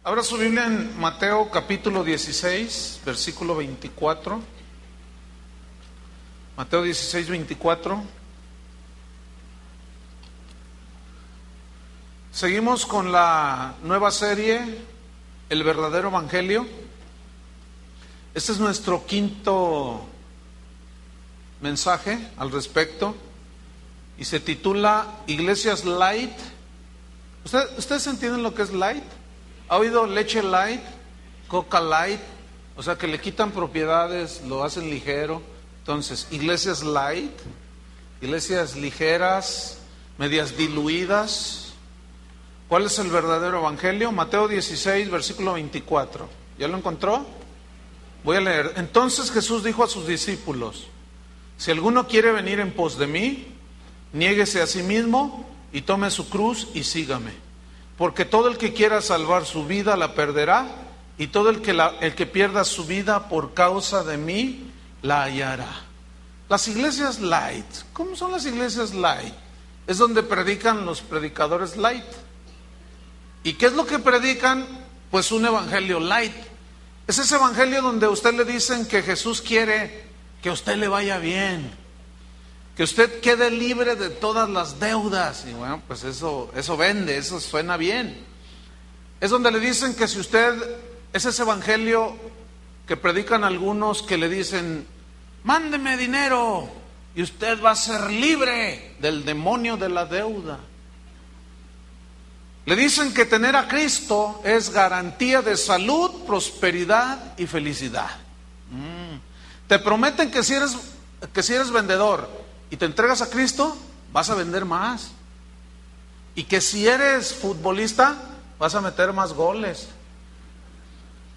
Abra su Biblia en Mateo capítulo 16, versículo 24. Mateo 16, 24. Seguimos con la nueva serie, El verdadero Evangelio. Este es nuestro quinto mensaje al respecto y se titula Iglesias Light. ¿Ustedes entienden lo que es light? ¿Ha oído leche light, coca light? O sea, que le quitan propiedades, lo hacen ligero. Entonces, iglesias light, iglesias ligeras, medias diluidas. ¿Cuál es el verdadero evangelio? Mateo 16, versículo 24. ¿Ya lo encontró? Voy a leer. Entonces Jesús dijo a sus discípulos: si alguno quiere venir en pos de mí, niéguese a sí mismo y tome su cruz y sígame. Porque todo el que quiera salvar su vida la perderá, y todo el que pierda su vida por causa de mí la hallará. Las iglesias light, ¿cómo son las iglesias light? Es donde predican los predicadores light. ¿Y qué es lo que predican? Pues un evangelio light. Es ese evangelio donde a usted le dicen que Jesús quiere que a usted le vaya bien, que usted quede libre de todas las deudas. Y bueno, pues eso vende, eso suena bien. Es donde le dicen que si usted, es ese evangelio que predican algunos que le dicen: mándeme dinero y usted va a ser libre del demonio de la deuda. Le dicen que tener a Cristo es garantía de salud, prosperidad y felicidad. Te prometen que si eres vendedor y te entregas a Cristo, vas a vender más. Y que si eres futbolista, vas a meter más goles.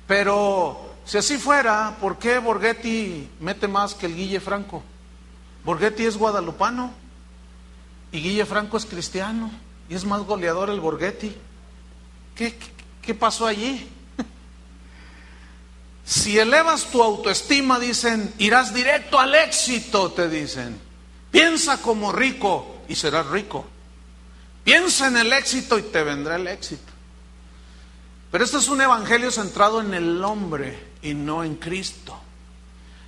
Pero si así fuera, ¿por qué Borghetti mete más que el Guille Franco? Borghetti es guadalupano y Guille Franco es cristiano, y es más goleador el Borghetti. ¿Qué pasó allí? Si elevas tu autoestima, dicen, irás directo al éxito, te dicen. Piensa como rico y serás rico. Piensa en el éxito y te vendrá el éxito. Pero este es un evangelio centrado en el hombre y no en Cristo.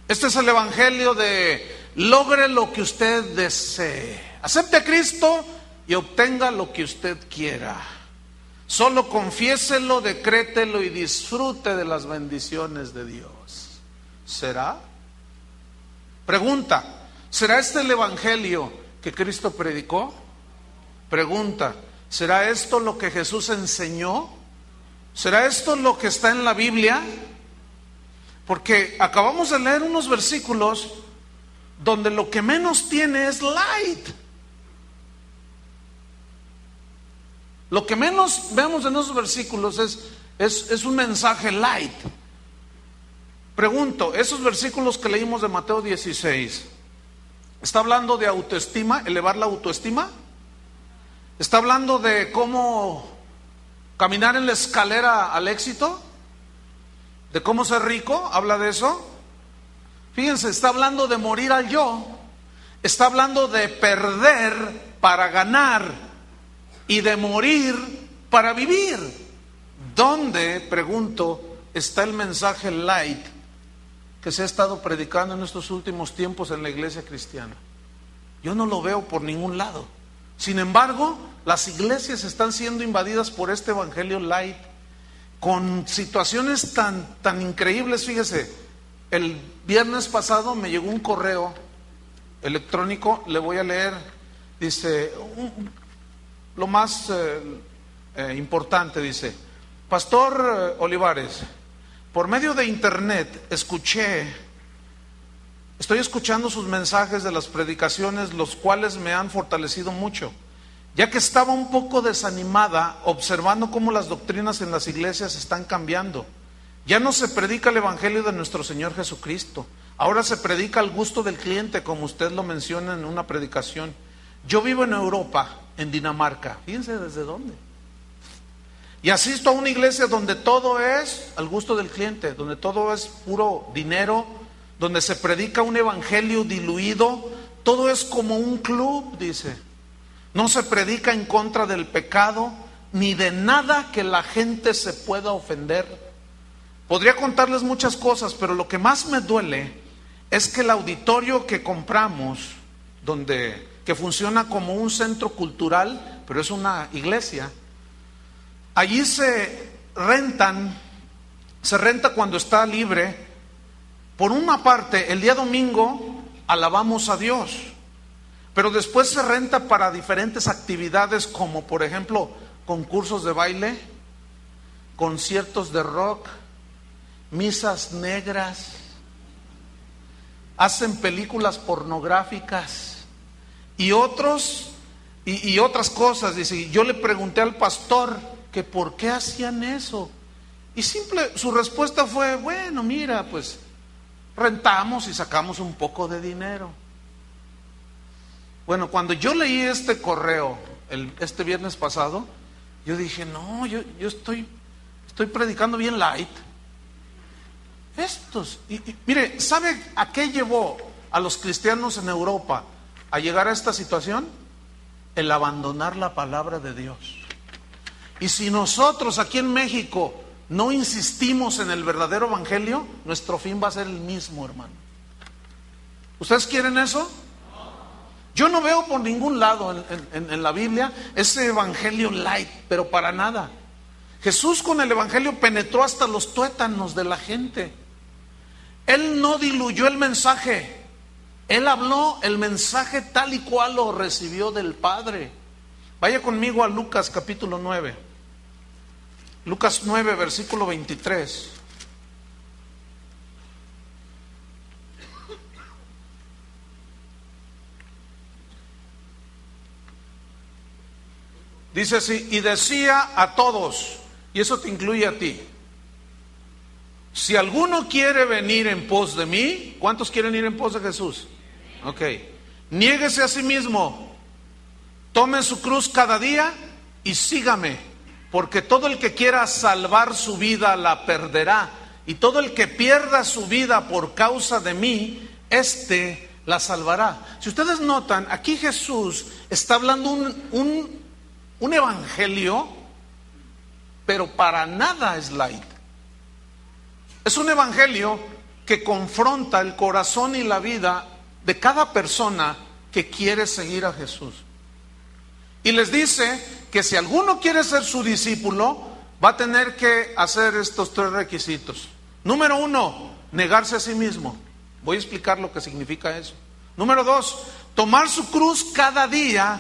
Este es el evangelio de logre lo que usted desee. Acepte a Cristo y obtenga lo que usted quiera. Solo confiéselo, decrételo y disfrute de las bendiciones de Dios. ¿Será? Pregunta: ¿será este el evangelio que Cristo predicó? Pregunta: ¿será esto lo que Jesús enseñó? ¿Será esto lo que está en la Biblia? Porque acabamos de leer unos versículos donde lo que menos tiene es light. Lo que menos vemos en esos versículos es un mensaje light. Pregunto, esos versículos que leímos de Mateo 16, ¿está hablando de autoestima, elevar la autoestima? ¿Está hablando de cómo caminar en la escalera al éxito? ¿De cómo ser rico? ¿Habla de eso? Fíjense, está hablando de morir al yo. Está hablando de perder para ganar y de morir para vivir. ¿Dónde, pregunto, está el mensaje light que se ha estado predicando en estos últimos tiempos en la iglesia cristiana? Yo no lo veo por ningún lado. Sin embargo, las iglesias están siendo invadidas por este evangelio light, con situaciones tan increíbles. Fíjese, el viernes pasado me llegó un correo electrónico, le voy a leer. Dice, lo más importante, dice: Pastor Olivares, por medio de internet estoy escuchando sus mensajes de las predicaciones, los cuales me han fortalecido mucho, ya que estaba un poco desanimada observando cómo las doctrinas en las iglesias están cambiando. Ya no se predica el evangelio de nuestro Señor Jesucristo, ahora se predica al gusto del cliente, como usted lo menciona en una predicación. Yo vivo en Europa, en Dinamarca. Fíjense desde dónde. Y asisto a una iglesia donde todo es al gusto del cliente, donde todo es puro dinero, donde se predica un evangelio diluido. Todo es como un club, dice. No se predica en contra del pecado, ni de nada que la gente se pueda ofender. Podría contarles muchas cosas, pero lo que más me duele es que el auditorio que compramos, que funciona como un centro cultural, pero es una iglesia, allí se renta cuando está libre. Por una parte, el día domingo alabamos a Dios, pero después se renta para diferentes actividades, como por ejemplo concursos de baile, conciertos de rock, misas negras, hacen películas pornográficas y otras cosas. Dice, yo le pregunté al pastor que por qué hacían eso, y su respuesta fue, bueno, mira, pues rentamos y sacamos un poco de dinero. Bueno, cuando yo leí este correo este viernes pasado, yo dije, no, yo estoy predicando bien light. Mire, ¿sabe a qué llevó a los cristianos en Europa a llegar a esta situación? El abandonar la palabra de Dios. Y si nosotros aquí en México no insistimos en el verdadero evangelio, nuestro fin va a ser el mismo, hermano. ¿Ustedes quieren eso? Yo no veo por ningún lado en la Biblia ese evangelio light, pero para nada. Jesús con el evangelio penetró hasta los tuétanos de la gente. Él no diluyó el mensaje. Él habló el mensaje tal y cual lo recibió del Padre. Vaya conmigo a Lucas capítulo 9. Lucas 9, versículo 23. Dice así, y decía a todos, y eso te incluye a ti, si alguno quiere venir en pos de mí, ¿cuántos quieren ir en pos de Jesús? Ok, niéguese a sí mismo, tome su cruz cada día y sígame, porque todo el que quiera salvar su vida la perderá, y todo el que pierda su vida por causa de mí, la salvará. Si ustedes notan, aquí Jesús está hablando un evangelio, pero para nada es light. Es un evangelio que confronta el corazón y la vida de cada persona que quiere seguir a Jesús. Y les dice que si alguno quiere ser su discípulo, va a tener que hacer estos 3 requisitos. Número 1, negarse a sí mismo. Voy a explicar lo que significa eso. Número 2, tomar su cruz cada día.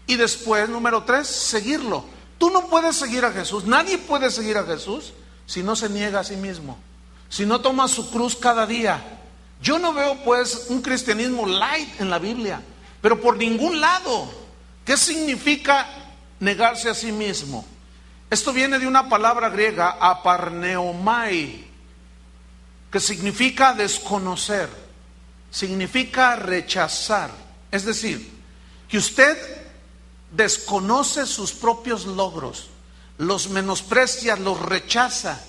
Y después, número 3, seguirlo. Tú no puedes seguir a Jesús, nadie puede seguir a Jesús si no se niega a sí mismo, si no toma su cruz cada día. Yo no veo pues un cristianismo light en la Biblia, pero por ningún lado. ¿Qué significa negarse a sí mismo? Esto viene de una palabra griega, aparneomai, que significa desconocer, significa rechazar. Es decir, que usted desconoce sus propios logros, los menosprecia, los rechaza.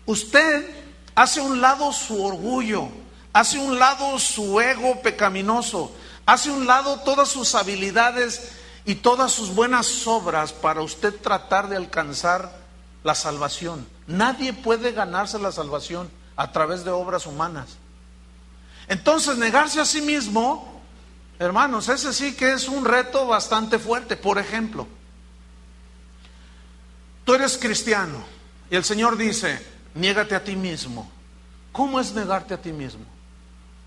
Usted hace a un lado su orgullo, hace a un lado su ego pecaminoso, hace a un lado todas sus habilidades y todas sus buenas obras para usted tratar de alcanzar la salvación. Nadie puede ganarse la salvación a través de obras humanas. Entonces, negarse a sí mismo, hermanos, ese sí que es un reto bastante fuerte. Por ejemplo, tú eres cristiano y el Señor dice, niégate a ti mismo. ¿Cómo es negarte a ti mismo?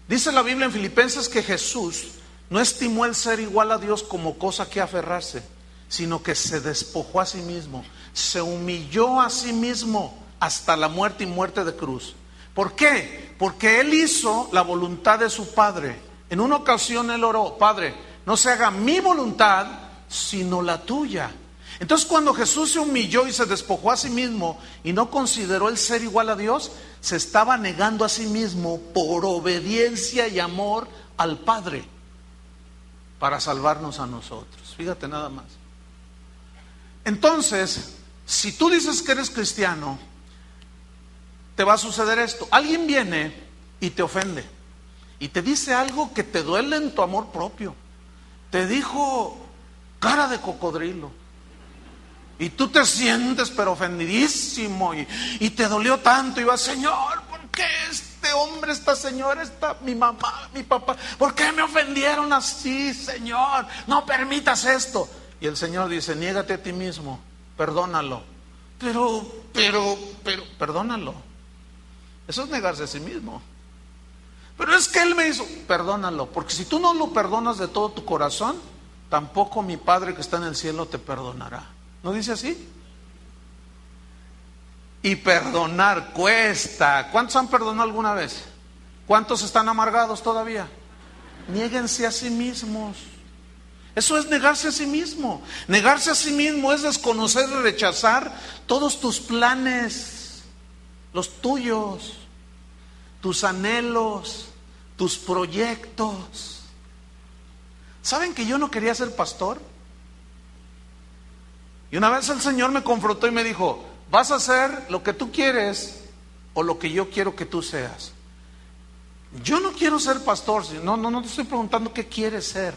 Dice la Biblia en Filipenses que Jesús no estimó el ser igual a Dios como cosa que aferrarse, sino que se despojó a sí mismo, se humilló a sí mismo hasta la muerte y muerte de cruz. ¿Por qué? Porque Él hizo la voluntad de su Padre. En una ocasión Él oró, Padre, no se haga mi voluntad, sino la tuya. Entonces cuando Jesús se humilló y se despojó a sí mismo y no consideró el ser igual a Dios, se estaba negando a sí mismo por obediencia y amor al Padre para salvarnos a nosotros. Fíjate nada más. Entonces, si tú dices que eres cristiano, te va a suceder esto. Alguien viene y te ofende y te dice algo que te duele en tu amor propio. Te dijo cara de cocodrilo, Y tú te sientes pero ofendidísimo y te dolió tanto y vas, Señor, ¿por qué este hombre, esta señora, mi mamá, mi papá, por qué me ofendieron así, Señor? No permitas esto. Y el Señor dice, niégate a ti mismo, perdónalo. Pero, perdónalo. Eso es negarse a sí mismo. Pero es que Él me hizo, perdónalo, porque si tú no lo perdonas de todo tu corazón, tampoco mi Padre que está en el cielo te perdonará. ¿No dice así? Y perdonar cuesta. ¿Cuántos han perdonado alguna vez? ¿Cuántos están amargados todavía? Niéguense a sí mismos. Eso es negarse a sí mismo. Negarse a sí mismo es desconocer y rechazar todos tus planes, los tuyos, tus anhelos, tus proyectos. ¿Saben que yo no quería ser pastor? Y una vez el Señor me confrontó y me dijo, vas a hacer lo que tú quieres o lo que yo quiero que tú seas. Yo no quiero ser pastor, no te estoy preguntando qué quieres ser.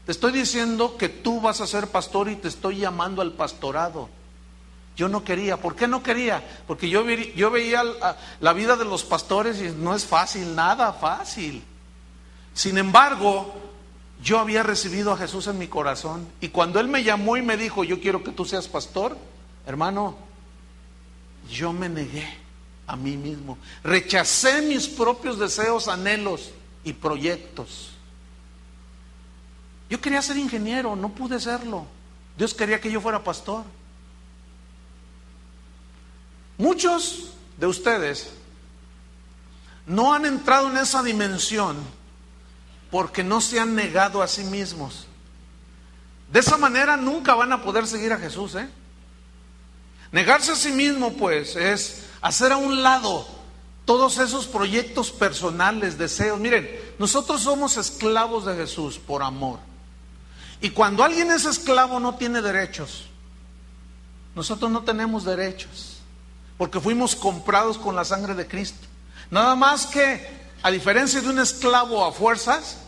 Te estoy diciendo que tú vas a ser pastor y te estoy llamando al pastorado. Yo no quería. ¿Por qué no quería? Porque yo veía la vida de los pastores y no es fácil, nada fácil. Sin embargo, yo había recibido a Jesús en mi corazón y cuando Él me llamó y me dijo, yo quiero que tú seas pastor, hermano, yo me negué a mí mismo. Rechacé mis propios deseos, anhelos y proyectos. Yo quería ser ingeniero, no pude serlo. Dios quería que yo fuera pastor. Muchos de ustedes no han entrado en esa dimensión porque no se han negado a sí mismos. De esa manera nunca van a poder seguir a Jesús, ¿eh? Negarse a sí mismo, pues, es hacer a un lado todos esos proyectos personales, deseos. Miren, nosotros somos esclavos de Jesús por amor. Y cuando alguien es esclavo no tiene derechos. Nosotros no tenemos derechos, porque fuimos comprados con la sangre de Cristo. Nada más que, a diferencia de un esclavo a fuerzas,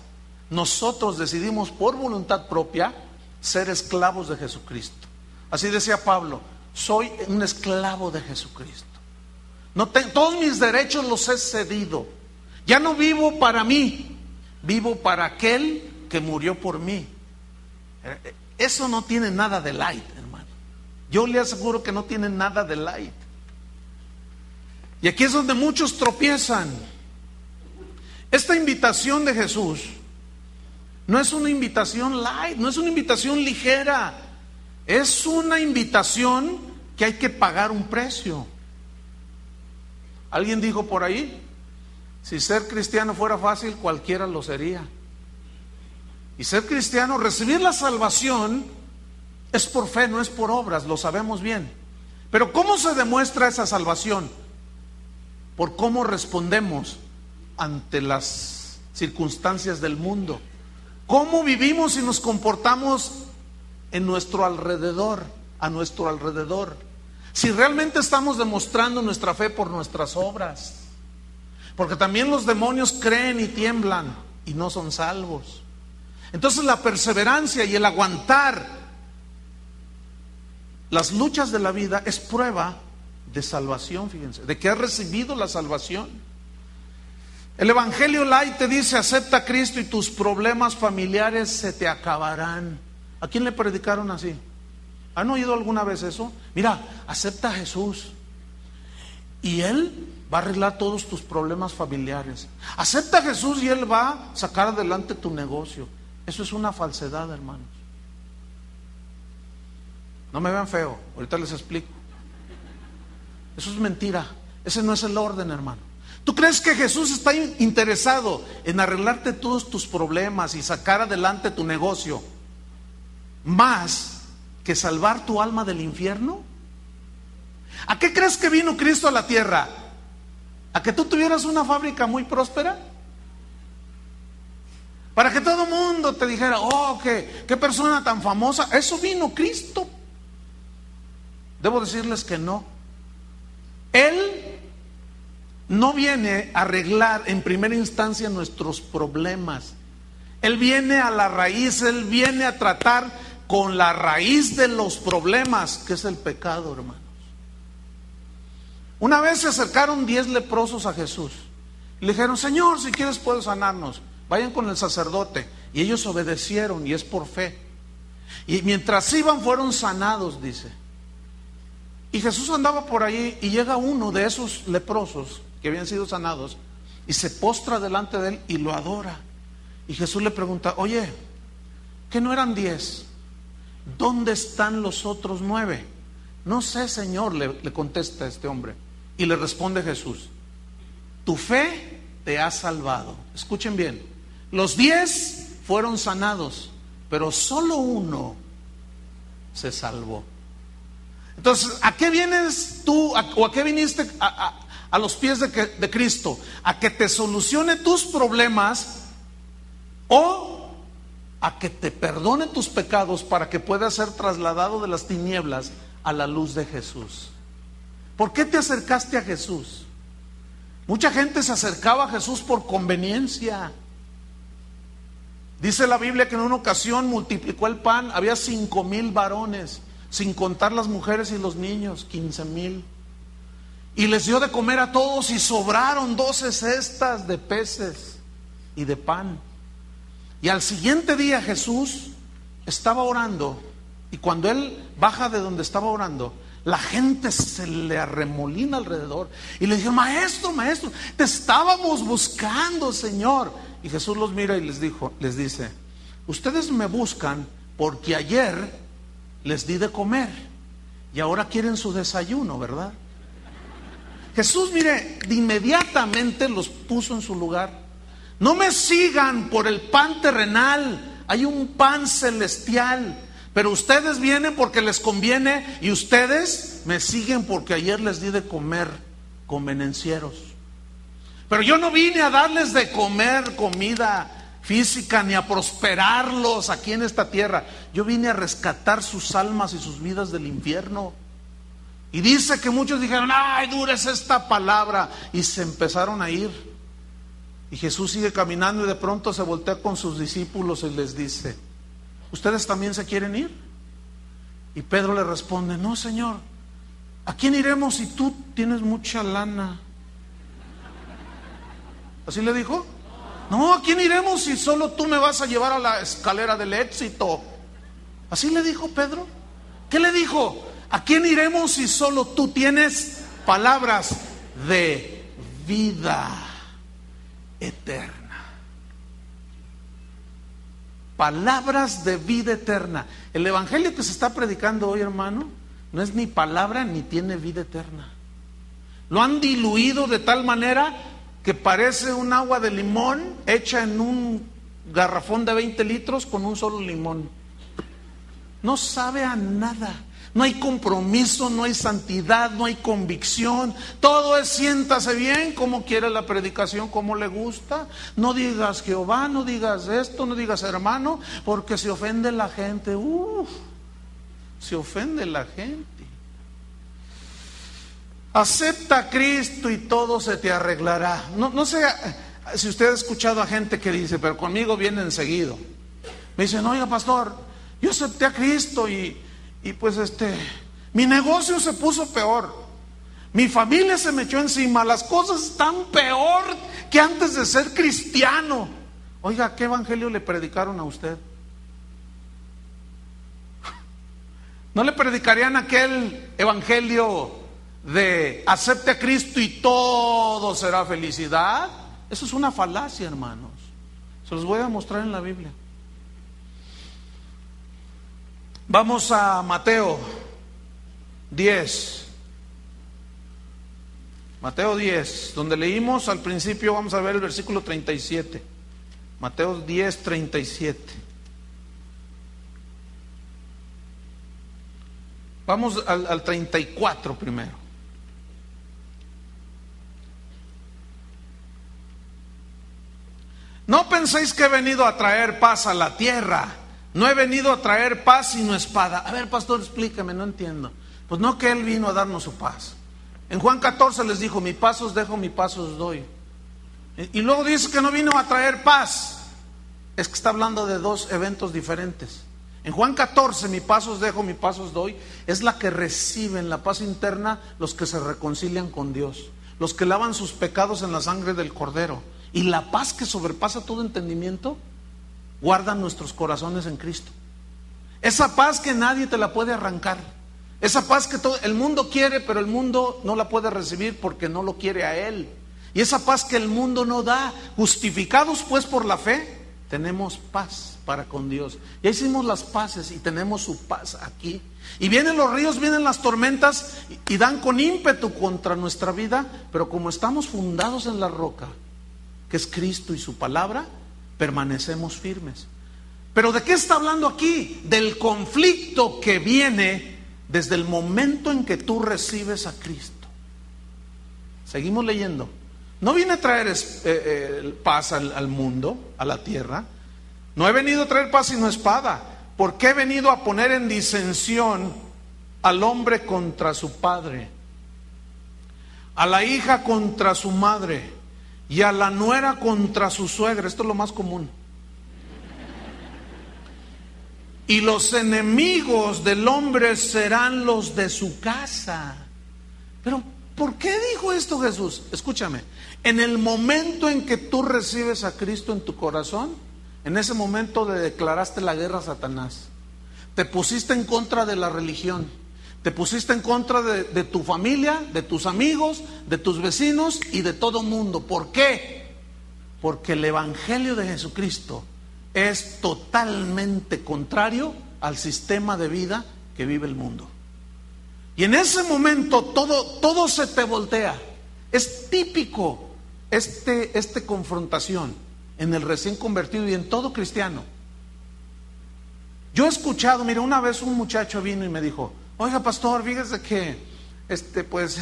nosotros decidimos por voluntad propia ser esclavos de Jesucristo. Así decía Pablo, soy un esclavo de Jesucristo. Todos mis derechos los he cedido. Ya no vivo para mí, vivo para aquel que murió por mí. Eso no tiene nada de light, hermano. Yo le aseguro que no tiene nada de light. Y aquí es donde muchos tropiezan. Esta invitación de Jesús no es una invitación light, no es una invitación ligera, es una invitación que hay que pagar un precio. Alguien dijo por ahí, si ser cristiano fuera fácil, cualquiera lo sería. Y ser cristiano, recibir la salvación, es por fe, no es por obras, lo sabemos bien. Pero ¿cómo se demuestra esa salvación? Por cómo respondemos ante las circunstancias del mundo. ¿Cómo vivimos y nos comportamos en nuestro alrededor, a nuestro alrededor? Si realmente estamos demostrando nuestra fe por nuestras obras. Porque también los demonios creen y tiemblan y no son salvos. Entonces la perseverancia y el aguantar las luchas de la vida es prueba de salvación, fíjense, de que has recibido la salvación. El Evangelio light te dice, acepta a Cristo y tus problemas familiares se te acabarán. ¿A quién le predicaron así? ¿Han oído alguna vez eso? Mira, acepta a Jesús y Él va a arreglar todos tus problemas familiares. Acepta a Jesús y Él va a sacar adelante tu negocio. Eso es una falsedad, hermanos. No me vean feo, ahorita les explico. Eso es mentira. Ese no es el orden, hermano. ¿Tú crees que Jesús está interesado en arreglarte todos tus problemas y sacar adelante tu negocio más que salvar tu alma del infierno? ¿A qué crees que vino Cristo a la tierra? ¿A que tú tuvieras una fábrica muy próspera? Para que todo el mundo te dijera, oh, qué persona tan famosa. Eso vino Cristo. Debo decirles que no. Él no viene a arreglar en primera instancia nuestros problemas. Él viene a la raíz, Él viene a tratar con la raíz de los problemas, que es el pecado, hermanos. Una vez se acercaron 10 leprosos a Jesús y le dijeron: Señor, si quieres puedes sanarnos, vayan con el sacerdote. Y ellos obedecieron, y es por fe. Y mientras iban fueron sanados, dice. Y Jesús andaba por ahí y llega uno de esos leprosos que habían sido sanados y se postra delante de él y lo adora. Y Jesús le pregunta: oye, ¿que no eran 10? ¿Dónde están los otros 9? No sé, Señor, le contesta este hombre. Y le responde Jesús: tu fe te ha salvado. Escuchen bien, los 10 fueron sanados, pero solo uno se salvó. Entonces, ¿a qué vienes tú, o a qué viniste a los pies de Cristo? ¿A que te solucione tus problemas o a que te perdone tus pecados para que puedas ser trasladado de las tinieblas a la luz de Jesús? ¿Por qué te acercaste a Jesús? Mucha gente se acercaba a Jesús por conveniencia. Dice la Biblia que en una ocasión multiplicó el pan, había 5,000 varones, sin contar las mujeres y los niños, 15,000. Y les dio de comer a todos y sobraron 12 cestas de peces y de pan. Y al siguiente día Jesús estaba orando, y cuando él baja de donde estaba orando, la gente se le arremolina alrededor y le dijo: maestro, maestro, te estábamos buscando, Señor. Y Jesús los mira y les dice: ustedes me buscan porque ayer les di de comer y ahora quieren su desayuno, ¿verdad? Jesús, mire, de inmediatamente los puso en su lugar. No me sigan por el pan terrenal, hay un pan celestial. Pero ustedes vienen porque les conviene, y ustedes me siguen porque ayer les di de comer, convenencieros. Pero yo no vine a darles de comer comida física ni a prosperarlos aquí en esta tierra. Yo vine a rescatar sus almas y sus vidas del infierno. Y dice que muchos dijeron: ay, dura es esta palabra, y se empezaron a ir. Y Jesús sigue caminando y de pronto se voltea con sus discípulos y les dice: ¿ustedes también se quieren ir? Y Pedro le responde: no, Señor, ¿a quién iremos si tú tienes mucha lana? ¿Así le dijo? No, ¿a quién iremos si solo tú me vas a llevar a la escalera del éxito? ¿Así le dijo Pedro? ¿Qué le dijo? ¿A quién iremos si solo tú tienes palabras de vida eterna? Palabras de vida eterna. El evangelio que se está predicando hoy, hermano, no es ni palabra ni tiene vida eterna. Lo han diluido de tal manera que parece un agua de limón hecha en un garrafón de 20 litros con un solo limón. No sabe a nada. No hay compromiso, no hay santidad, no hay convicción. Todo es siéntase bien, como quiere la predicación, como le gusta. No digas Jehová, no digas esto, no digas hermano, porque se ofende la gente. Se ofende la gente. Acepta a Cristo y todo se te arreglará. No sé si usted ha escuchado a gente que dice: pero conmigo vienen seguido. Me dicen: oiga, pastor, yo acepté a Cristo y pues mi negocio se puso peor, mi familia se me echó encima, las cosas están peor que antes de ser cristiano. Oiga, ¿qué evangelio le predicaron a usted? ¿No le predicarían aquel evangelio de acepte a Cristo y todo será felicidad? Eso es una falacia, hermanos. Se los voy a mostrar en la Biblia. Vamos a Mateo 10. Mateo 10, donde leímos al principio. Vamos a ver el versículo 37. Mateo 10, 37. Vamos al 34 primero. No penséis que he venido a traer paz a la tierra. No he venido a traer paz sino espada. A ver, pastor, explícame, no entiendo. Pues no, que Él vino a darnos su paz. En Juan 14 les dijo: mi paz os dejo, mi paz os doy. Y luego dice que no vino a traer paz. Es que está hablando de dos eventos diferentes. En Juan 14, mi paz os dejo, mi paz os doy, es la que reciben la paz interna los que se reconcilian con Dios, los que lavan sus pecados en la sangre del Cordero. Y la paz que sobrepasa todo entendimiento, guarda nuestros corazones en Cristo. Esa paz que nadie te la puede arrancar. Esa paz que todo el mundo quiere, pero el mundo no la puede recibir porque no lo quiere a Él. Y esa paz que el mundo no da. Justificados pues por la fe, tenemos paz para con Dios. Ya hicimos las paces y tenemos su paz aquí. Y vienen los ríos, vienen las tormentas y dan con ímpetu contra nuestra vida, pero como estamos fundados en la roca, que es Cristo y su palabra, permanecemos firmes. Pero ¿de qué está hablando aquí? Del conflicto que viene desde el momento en que tú recibes a Cristo. Seguimos leyendo. No vine a traer paz al mundo, a la tierra. No he venido a traer paz sino espada, porque he venido a poner en disensión al hombre contra su padre, a la hija contra su madre y a la nuera contra su suegra. Esto es lo más común. Y los enemigos del hombre serán los de su casa. Pero ¿por qué dijo esto Jesús? Escúchame, en el momento en que tú recibes a Cristo en tu corazón, en ese momento le declaraste la guerra a Satanás. Te pusiste en contra de la religión, te pusiste en contra de tu familia, de tus amigos, de tus vecinos y de todo mundo. ¿Por qué? Porque el evangelio de Jesucristo es totalmente contrario al sistema de vida que vive el mundo. Y en ese momento todo se te voltea. Es típico esta confrontación en el recién convertido y en todo cristiano. Yo he escuchado, mira, una vez un muchacho vino y me dijo: oiga, pastor, fíjese que pues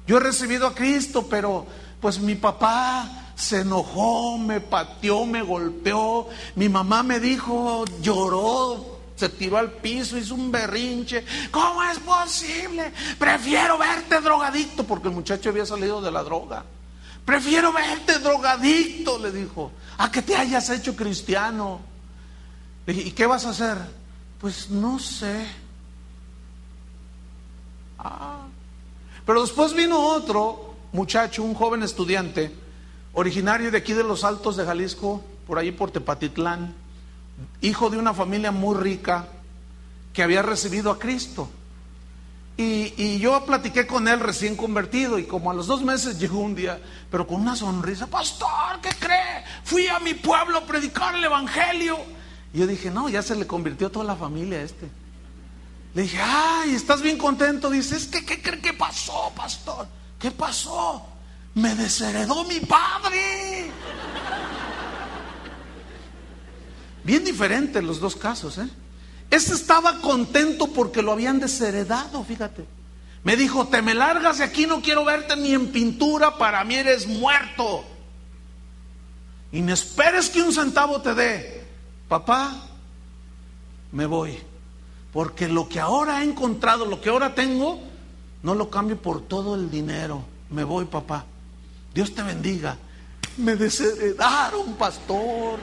yo he recibido a Cristo, pero pues mi papá se enojó, me pateó, me golpeó, mi mamá me dijo, lloró, se tiró al piso, hizo un berrinche. ¿Cómo es posible? Prefiero verte drogadicto, porque el muchacho había salido de la droga. Prefiero verte drogadicto, le dijo, a que te hayas hecho cristiano. Le dije, ¿y qué vas a hacer? Pues no sé. Pero después vino otro muchacho, un joven estudiante, originario de aquí de los Altos de Jalisco, por ahí por Tepatitlán, hijo de una familia muy rica que había recibido a Cristo. Y yo platiqué con él recién convertido, y como a los 2 meses llegó un día, pero con una sonrisa: pastor, ¿qué cree? Fui a mi pueblo a predicar el evangelio. Y yo dije, no, ya se le convirtió toda la familia a este. Le dije, ay, ¿estás bien contento? Dice, es que, ¿qué cree que pasó, pastor? ¿Qué pasó? Me desheredó mi padre. Bien diferentes los dos casos, ¿eh? Este estaba contento porque lo habían desheredado, fíjate. Me dijo, te me largas de aquí, no quiero verte ni en pintura, para mí eres muerto. Y no esperes que un centavo te dé. Papá, me voy. Porque lo que ahora he encontrado, lo que ahora tengo, no lo cambio por todo el dinero. Me voy, papá. Dios te bendiga. Me desheredaron, pastor.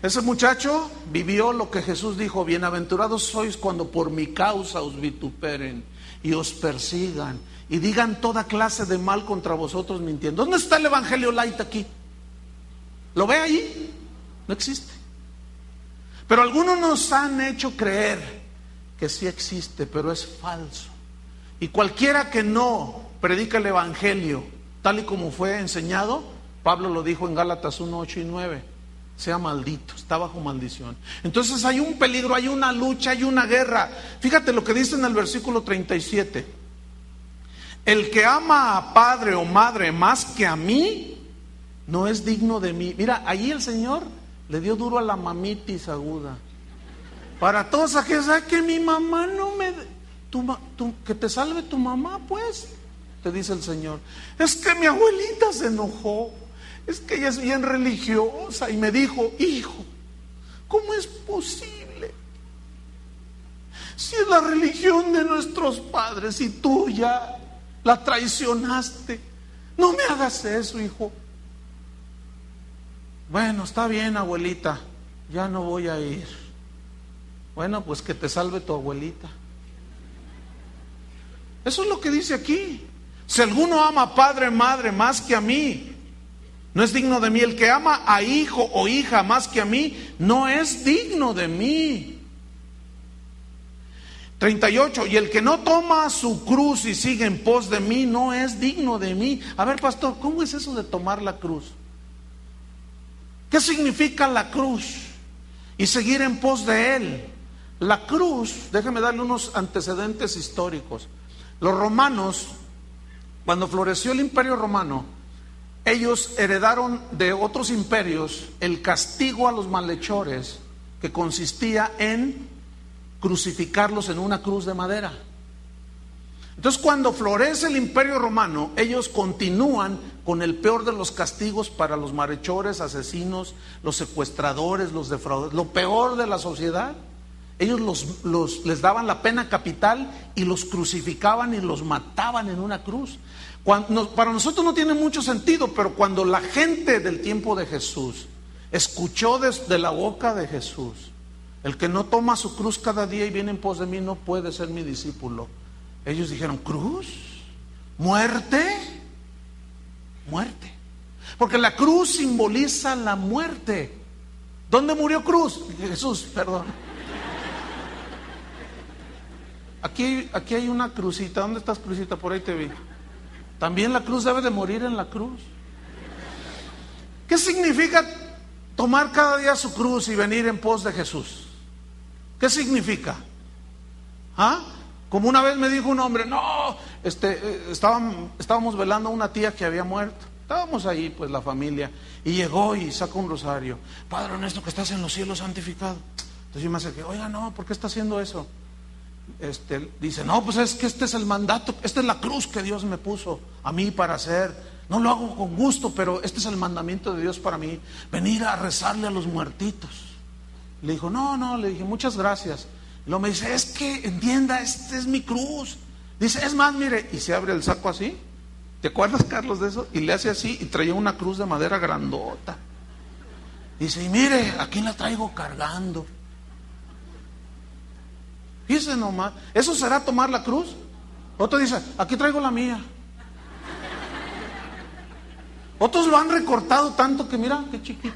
Ese muchacho vivió lo que Jesús dijo: bienaventurados sois cuando por mi causa os vituperen y os persigan y digan toda clase de mal contra vosotros mintiendo. ¿Dónde está el evangelio light aquí? ¿Lo ve ahí? No existe. Pero algunos nos han hecho creer que sí existe, pero es falso. Y cualquiera que no predica el evangelio tal y como fue enseñado, Pablo lo dijo en Gálatas 1, 8 y 9, sea maldito, está bajo maldición. Entonces hay un peligro, hay una lucha, hay una guerra. Fíjate lo que dice en el versículo 37. El que ama a padre o madre más que a mí, no es digno de mí. Mira, allí el Señor le dio duro a la mamitis aguda. Para todos aquellos, ¿sabes que mi mamá no me... que te salve tu mamá, pues, te dice el Señor. Es que mi abuelita se enojó. Es que ella es bien religiosa y me dijo, hijo, ¿cómo es posible? Si es la religión de nuestros padres y tú ya la traicionaste, no me hagas eso, hijo. Bueno, está bien, abuelita, ya no voy a ir. Bueno, pues que te salve tu abuelita. Eso es lo que dice aquí. Si alguno ama a padre o madre más que a mí, no es digno de mí. El que ama a hijo o hija más que a mí, no es digno de mí. 38. Y el que no toma su cruz y sigue en pos de mí, no es digno de mí. A ver, pastor, ¿cómo es eso de tomar la cruz? ¿Qué significa la cruz? Y seguir en pos de Él. La cruz, déjeme darle unos antecedentes históricos. Los romanos, cuando floreció el Imperio Romano, ellos heredaron de otros imperios el castigo a los malhechores, que consistía en crucificarlos en una cruz de madera. Entonces, cuando florece el Imperio Romano, ellos continúan con el peor de los castigos para los malhechores, asesinos, los secuestradores, los defraudadores, lo peor de la sociedad. Ellos les daban la pena capital y los crucificaban y los mataban en una cruz. Para nosotros no tiene mucho sentido, pero cuando la gente del tiempo de Jesús escuchó desde la boca de Jesús: el que no toma su cruz cada día y viene en pos de mí no puede ser mi discípulo. Ellos dijeron: ¿cruz? ¿Muerte? Muerte. Porque la cruz simboliza la muerte. ¿Dónde murió Cruz? Jesús, perdón. Aquí hay una crucita. ¿Dónde estás, crucita? Por ahí te vi. También la cruz debe de morir en la cruz. ¿Qué significa tomar cada día su cruz y venir en pos de Jesús? ¿Qué significa? Como una vez me dijo un hombre: no, estábamos velando a una tía que había muerto. Estábamos ahí, pues la familia, y llegó y sacó un rosario. Padre honesto, que estás en los cielos, santificado. Entonces yo me acerqué: oiga, no, ¿por qué está haciendo eso? Dice: no, pues es que este es el mandato, esta es la cruz que Dios me puso a mí para hacer. No lo hago con gusto, pero este es el mandamiento de Dios para mí, venir a rezarle a los muertitos. Le dijo: no, le dije: muchas gracias. Y luego me dice: es que entienda, esta es mi cruz. Dice: es más, mire, y se abre el saco así. ¿Te acuerdas, Carlos, de eso? Y le hace así y traía una cruz de madera grandota. Dice: y mire, aquí la traigo cargando. Fíjese nomás, ¿eso será tomar la cruz? Otro dice: aquí traigo la mía. Otros lo han recortado tanto que mira, qué chiquito.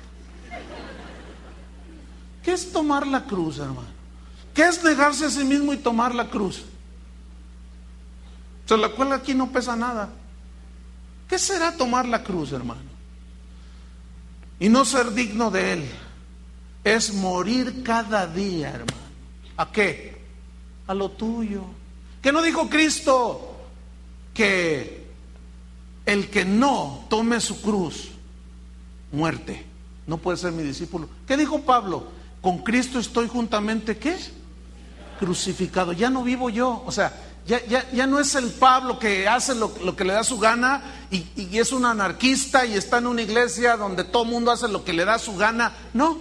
¿Qué es tomar la cruz, hermano? ¿Qué es negarse a sí mismo y tomar la cruz? O sea, la cual aquí no pesa nada. ¿Qué será tomar la cruz, hermano? Y no ser digno de Él es morir cada día, hermano. ¿A qué? A lo tuyo. ¿Qué no dijo Cristo? Que el que no tome su cruz, muerte, no puede ser mi discípulo. ¿Qué dijo Pablo? Con Cristo estoy juntamente, ¿qué? Crucificado. Ya no vivo yo. O sea, ya no es el Pablo que hace lo que le da su gana y es un anarquista y está en una iglesia donde todo el mundo hace lo que le da su gana. No,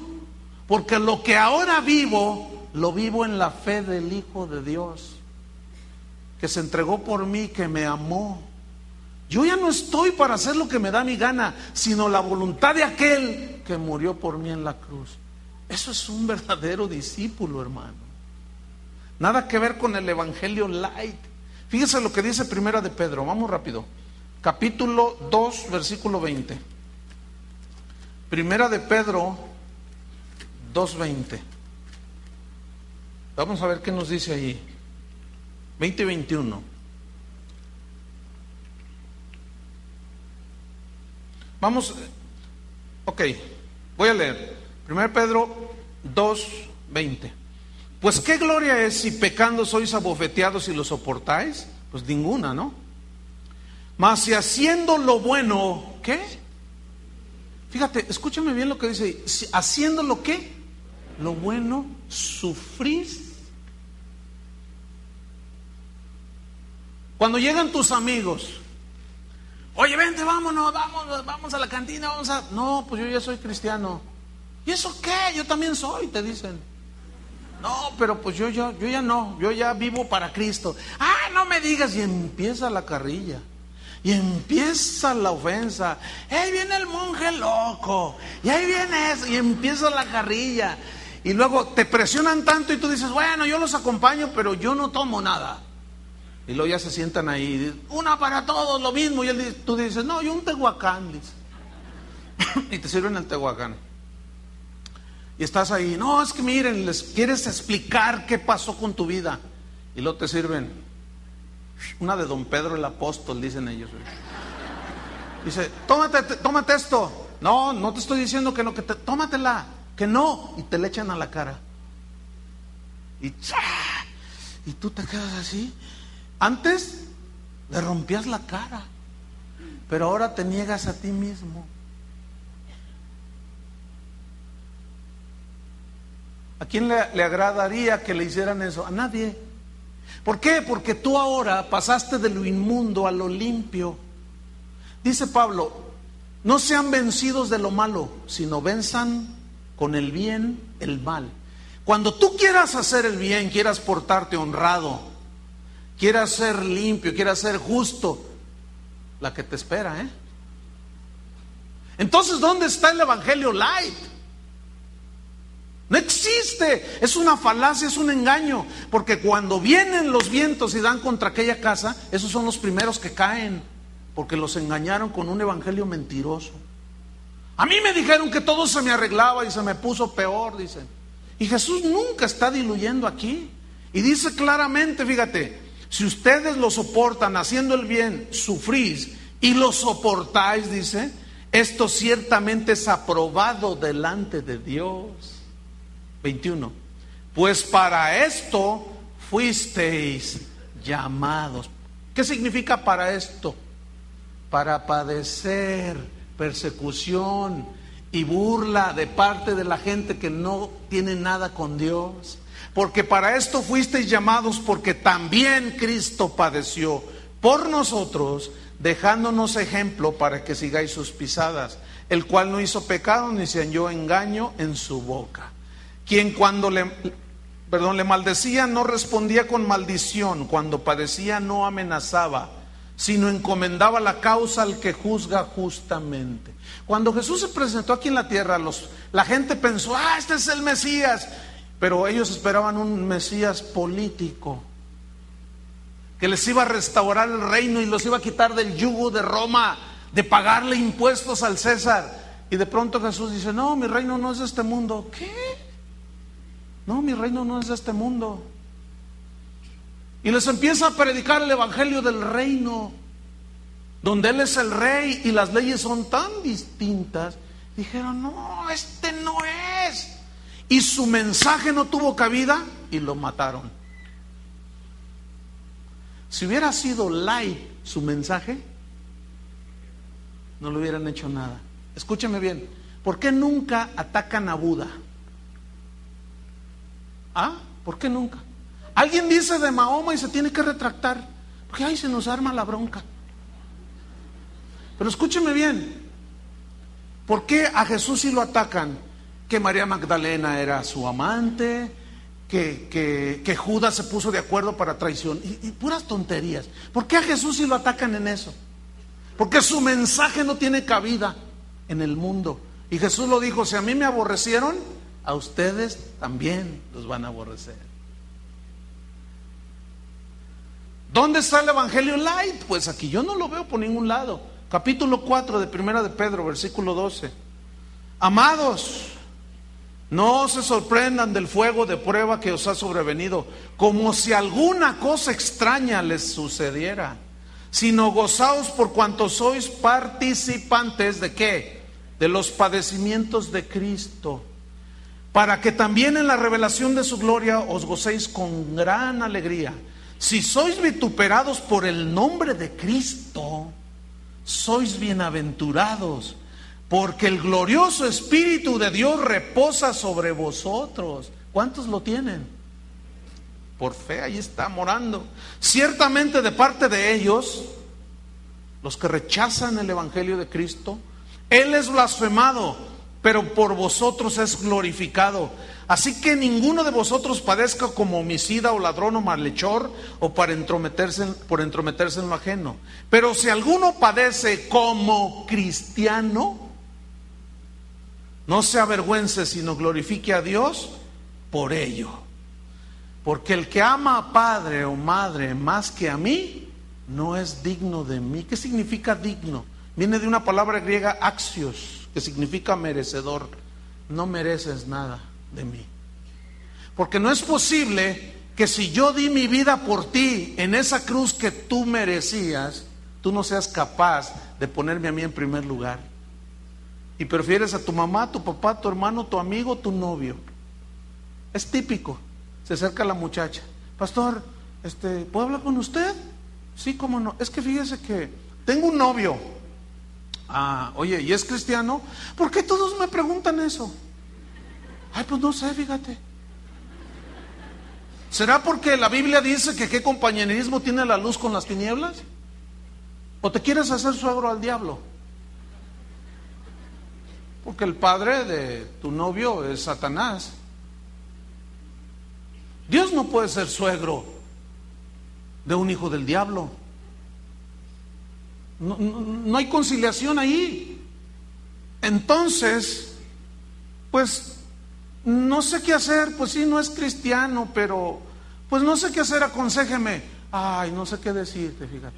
porque lo que ahora vivo, lo vivo en la fe del Hijo de Dios, que se entregó por mí, que me amó. Yo ya no estoy para hacer lo que me da mi gana, sino la voluntad de aquel que murió por mí en la cruz. Eso es un verdadero discípulo, hermano. Nada que ver con el evangelio light. Fíjese lo que dice Primera de Pedro, vamos rápido. Capítulo 2, versículo 20. Primera de Pedro 2:20. Vamos a ver qué nos dice ahí. 20 y 21. Vamos, ok, voy a leer. 1 Pedro 2:20. Pues qué gloria es si pecando sois abofeteados y lo soportáis. Pues ninguna, ¿no? Mas si haciendo lo bueno, ¿qué? Fíjate, escúchame bien lo que dice. Si haciendo lo que, lo bueno, sufrís. Cuando llegan tus amigos: oye, vente, vámonos, vamos a la cantina, vamos a... No, pues yo ya soy cristiano. ¿Y eso qué? Yo también soy, te dicen. No, pero pues yo ya no, yo ya vivo para Cristo. Ah, no me digas. Y empieza la carrilla, y empieza la ofensa. Ahí viene el monje loco, y ahí viene eso, y empieza la carrilla. Y luego te presionan tanto y tú dices, bueno, yo los acompaño, pero yo no tomo nada. Y luego ya se sientan ahí y dicen, una para todos, lo mismo. Y tú dices, no, yo un tehuacán, dice. Y te sirven el tehuacán. Y estás ahí, no, es que miren, les quieres explicar qué pasó con tu vida. Y luego te sirven una de Don Pedro el Apóstol, dicen ellos. Dice, tómate esto. No, no te estoy diciendo que no, tómatela, que no. Y te le echan a la cara. Y tú te quedas así. Antes le rompías la cara, pero ahora te niegas a ti mismo. ¿A quién le agradaría que le hicieran eso? A nadie. ¿Por qué? Porque tú ahora pasaste de lo inmundo a lo limpio. Dice Pablo, no sean vencidos de lo malo, sino venzan con el bien el mal. Cuando tú quieras hacer el bien, quieras portarte honrado, quieras ser limpio, quieras ser justo, la que te espera, ¿eh? Entonces, ¿dónde está el evangelio light? No existe, es una falacia, es un engaño, porque cuando vienen los vientos y dan contra aquella casa, esos son los primeros que caen, porque los engañaron con un evangelio mentiroso. A mí me dijeron que todo se me arreglaba y se me puso peor, dicen. Y Jesús nunca está diluyendo aquí. Y dice claramente, fíjate, si ustedes lo soportan haciendo el bien, sufrís y lo soportáis, dice, esto ciertamente es aprobado delante de Dios. 21. Pues para esto fuisteis llamados. ¿Qué significa para esto? Para padecer persecución y burla de parte de la gente que no tiene nada con Dios. Porque para esto fuisteis llamados, porque también Cristo padeció por nosotros, dejándonos ejemplo para que sigáis sus pisadas, el cual no hizo pecado ni se halló engaño en su boca. Quien cuando le maldecía no respondía con maldición, cuando padecía no amenazaba, sino encomendaba la causa al que juzga justamente. Cuando Jesús se presentó aquí en la tierra, la gente pensó, este es el Mesías, pero ellos esperaban un Mesías político, que les iba a restaurar el reino y los iba a quitar del yugo de Roma, de pagarle impuestos al César. Y de pronto Jesús dice, no, mi reino no es de este mundo. ¿Qué? No, mi reino no es de este mundo. Y les empieza a predicar el evangelio del reino, donde Él es el rey y las leyes son tan distintas. Dijeron, no, este no es. Y su mensaje no tuvo cabida y lo mataron. Si hubiera sido light su mensaje, no le hubieran hecho nada. Escúcheme bien, ¿por qué nunca atacan a Buda? ¿Por qué nunca? Alguien dice de Mahoma y se tiene que retractar, porque ahí se nos arma la bronca. Pero escúcheme bien, ¿por qué a Jesús sí lo atacan? Que María Magdalena era su amante, que Judas se puso de acuerdo para traición, y puras tonterías. ¿Por qué a Jesús sí lo atacan en eso? Porque su mensaje no tiene cabida en el mundo. Y Jesús lo dijo, si a mí me aborrecieron, a ustedes también los van a aborrecer. ¿Dónde está el evangelio light? Pues aquí yo no lo veo por ningún lado. Capítulo 4 de Primera de Pedro, versículo 12. Amados, no se sorprendan del fuego de prueba que os ha sobrevenido, como si alguna cosa extraña les sucediera, sino gozaos por cuanto sois participantes de ¿qué? De los padecimientos de Cristo, para que también en la revelación de su gloria os gocéis con gran alegría. Si sois vituperados por el nombre de Cristo, sois bienaventurados, porque el glorioso Espíritu de Dios reposa sobre vosotros. ¿Cuántos lo tienen? Por fe, ahí está morando. Ciertamente de parte de ellos, los que rechazan el Evangelio de Cristo, Él es blasfemado, pero por vosotros es glorificado. Así que ninguno de vosotros padezca como homicida o ladrón o malhechor o por entrometerse en lo ajeno. Pero si alguno padece como cristiano, no se avergüence, sino glorifique a Dios por ello. Porque el que ama a padre o madre más que a mí, no es digno de mí. ¿Qué significa digno? Viene de una palabra griega axios, que significa merecedor. No mereces nada de mí. Porque no es posible que si yo di mi vida por ti en esa cruz que tú merecías, tú no seas capaz de ponerme a mí en primer lugar. Y prefieres a tu mamá, tu papá, tu hermano, tu amigo, tu novio. Es típico. Se acerca la muchacha. Pastor, ¿puedo hablar con usted? Sí, cómo no. Es que fíjese que tengo un novio. Oye, ¿y es cristiano? ¿Por qué todos me preguntan eso? Ay, pues no sé, fíjate. ¿Será porque la Biblia dice que qué compañerismo tiene la luz con las tinieblas? ¿O te quieres hacer suegro al diablo? Porque el padre de tu novio es Satanás. Dios no puede ser suegro de un hijo del diablo. No hay conciliación ahí. Entonces, pues no sé qué hacer. Pues sí, no es cristiano, pero pues no sé qué hacer, aconséjeme. Ay, no sé qué decirte, fíjate.